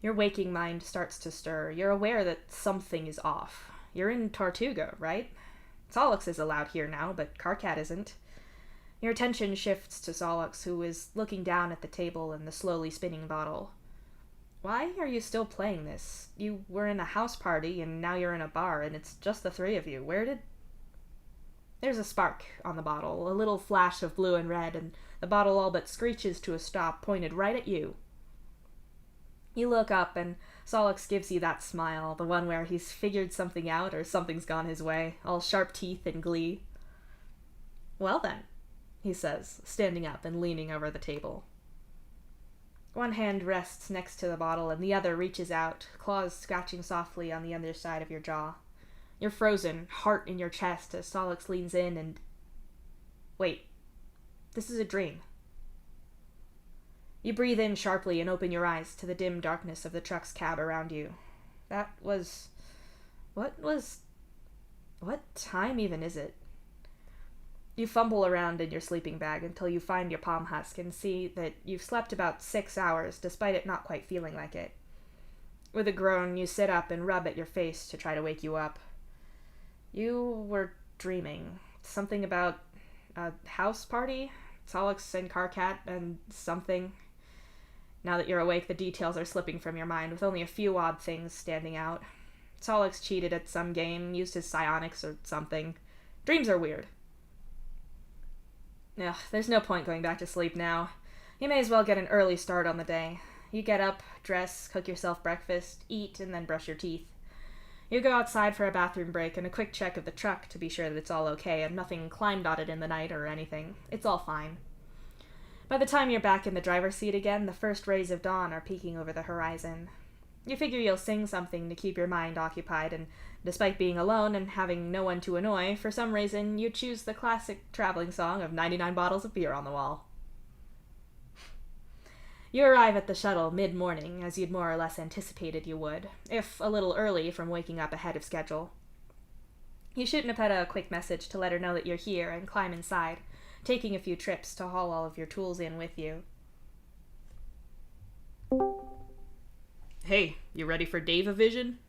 Your waking mind starts to stir. You're aware that something is off. You're in Tortuga, right? Solix is allowed here now, but Karkat isn't. Your attention shifts to Solix, who is looking down at the table and the slowly spinning bottle. Why are you still playing this? You were in a house party, and now you're in a bar, and it's just the three of you. There's a spark on the bottle, a little flash of blue and red, and the bottle all but screeches to a stop, pointed right at you. You look up, and Solix gives you that smile, the one where he's figured something out or something's gone his way, all sharp teeth and glee. Well then, he says, standing up and leaning over the table. One hand rests next to the bottle, and the other reaches out, claws scratching softly on the underside of your jaw. You're frozen, heart in your chest, as Solix leans in and... Wait. This is a dream. You breathe in sharply and open your eyes to the dim darkness of the truck's cab around you. What time even is it? You fumble around in your sleeping bag until you find your palm husk and see that you've slept about 6 hours, despite it not quite feeling like it. With a groan, you sit up and rub at your face to try to wake you up. You were dreaming. Something about a house party? Solix and Karkat and something. Now that you're awake, the details are slipping from your mind, with only a few odd things standing out. Solix cheated at some game, used his psionics or something. Dreams are weird. Ugh, there's no point going back to sleep now. You may as well get an early start on the day. You get up, dress, cook yourself breakfast, eat, and then brush your teeth. You go outside for a bathroom break and a quick check of the truck to be sure that it's all okay and nothing climbed on it in the night or anything. It's all fine. By the time you're back in the driver's seat again, the first rays of dawn are peeking over the horizon. You figure you'll sing something to keep your mind occupied, and despite being alone and having no one to annoy, for some reason you choose the classic traveling song of 99 bottles of beer on the wall. You arrive at the shuttle mid-morning, as you'd more or less anticipated you would, if a little early from waking up ahead of schedule. You shoot Nepeta a quick message to let her know that you're here and climb inside, taking a few trips to haul all of your tools in with you. Hey, you ready for Dave-a-Vision?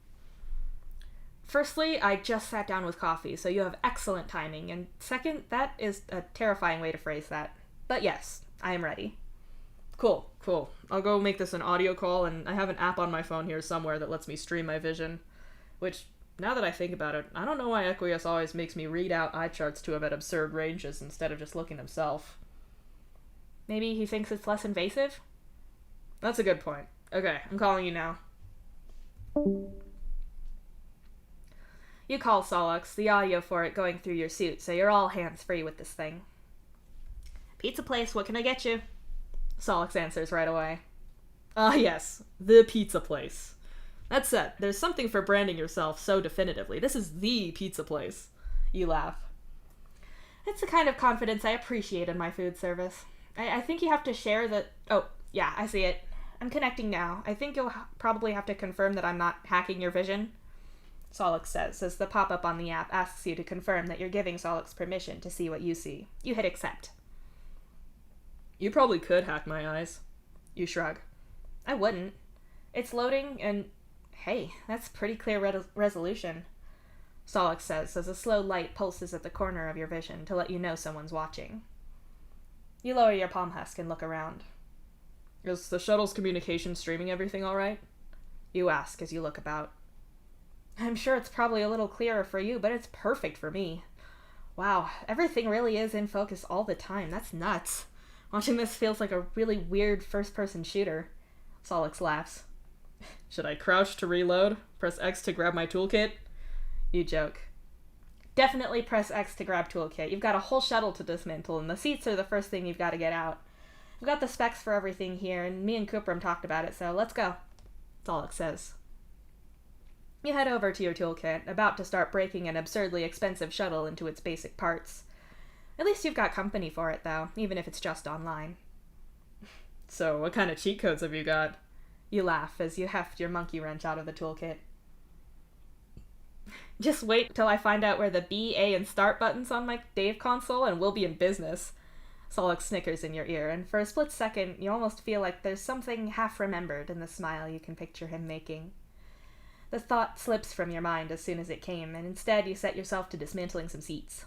Firstly, I just sat down with coffee, so you have excellent timing, and second, that is a terrifying way to phrase that. But yes, I am ready. Cool. I'll go make this an audio call, and I have an app on my phone here somewhere that lets me stream my vision. Which, now that I think about it, I don't know why Equius always makes me read out eye charts to him at absurd ranges instead of just looking himself. Maybe he thinks it's less invasive? That's a good point. Okay, I'm calling you now. You call Solix, the audio for it going through your suit, so you're all hands-free with this thing. Pizza place, what can I get you? Solix answers right away. Ah, yes, the pizza place. That said, there's something for branding yourself so definitively. This is the pizza place. You laugh. It's the kind of confidence I appreciate in my food service. I think you have to share the... Oh, yeah, I see it. I'm connecting now. I think you'll probably have to confirm that I'm not hacking your vision. Solix says, as the pop-up on the app asks you to confirm that you're giving Solix permission to see what you see. You hit accept. You probably could hack my eyes. You shrug. I wouldn't. It's loading, and hey, that's pretty clear resolution. Solix says, as a slow light pulses at the corner of your vision to let you know someone's watching. You lower your palm husk and look around. Is the shuttle's communication streaming everything all right? You ask as you look about. I'm sure it's probably a little clearer for you, but it's perfect for me. Wow, everything really is in focus all the time. That's nuts. Watching this feels like a really weird first-person shooter. Solix laughs. Should I crouch to reload? Press X to grab my toolkit? You joke. Definitely press X to grab toolkit. You've got a whole shuttle to dismantle, and the seats are the first thing you've got to get out. We've got the specs for everything here, and me and Cooperum talked about it, so let's go. Solix says. You head over to your toolkit, about to start breaking an absurdly expensive shuttle into its basic parts. At least you've got company for it, though, even if it's just online. So, what kind of cheat codes have you got? You laugh as you heft your monkey wrench out of the toolkit. Just wait till I find out where the B, A, and start buttons on my Dave console, and we'll be in business. Solix snickers in your ear, and for a split second, you almost feel like there's something half-remembered in the smile you can picture him making. The thought slips from your mind as soon as it came, and instead you set yourself to dismantling some seats.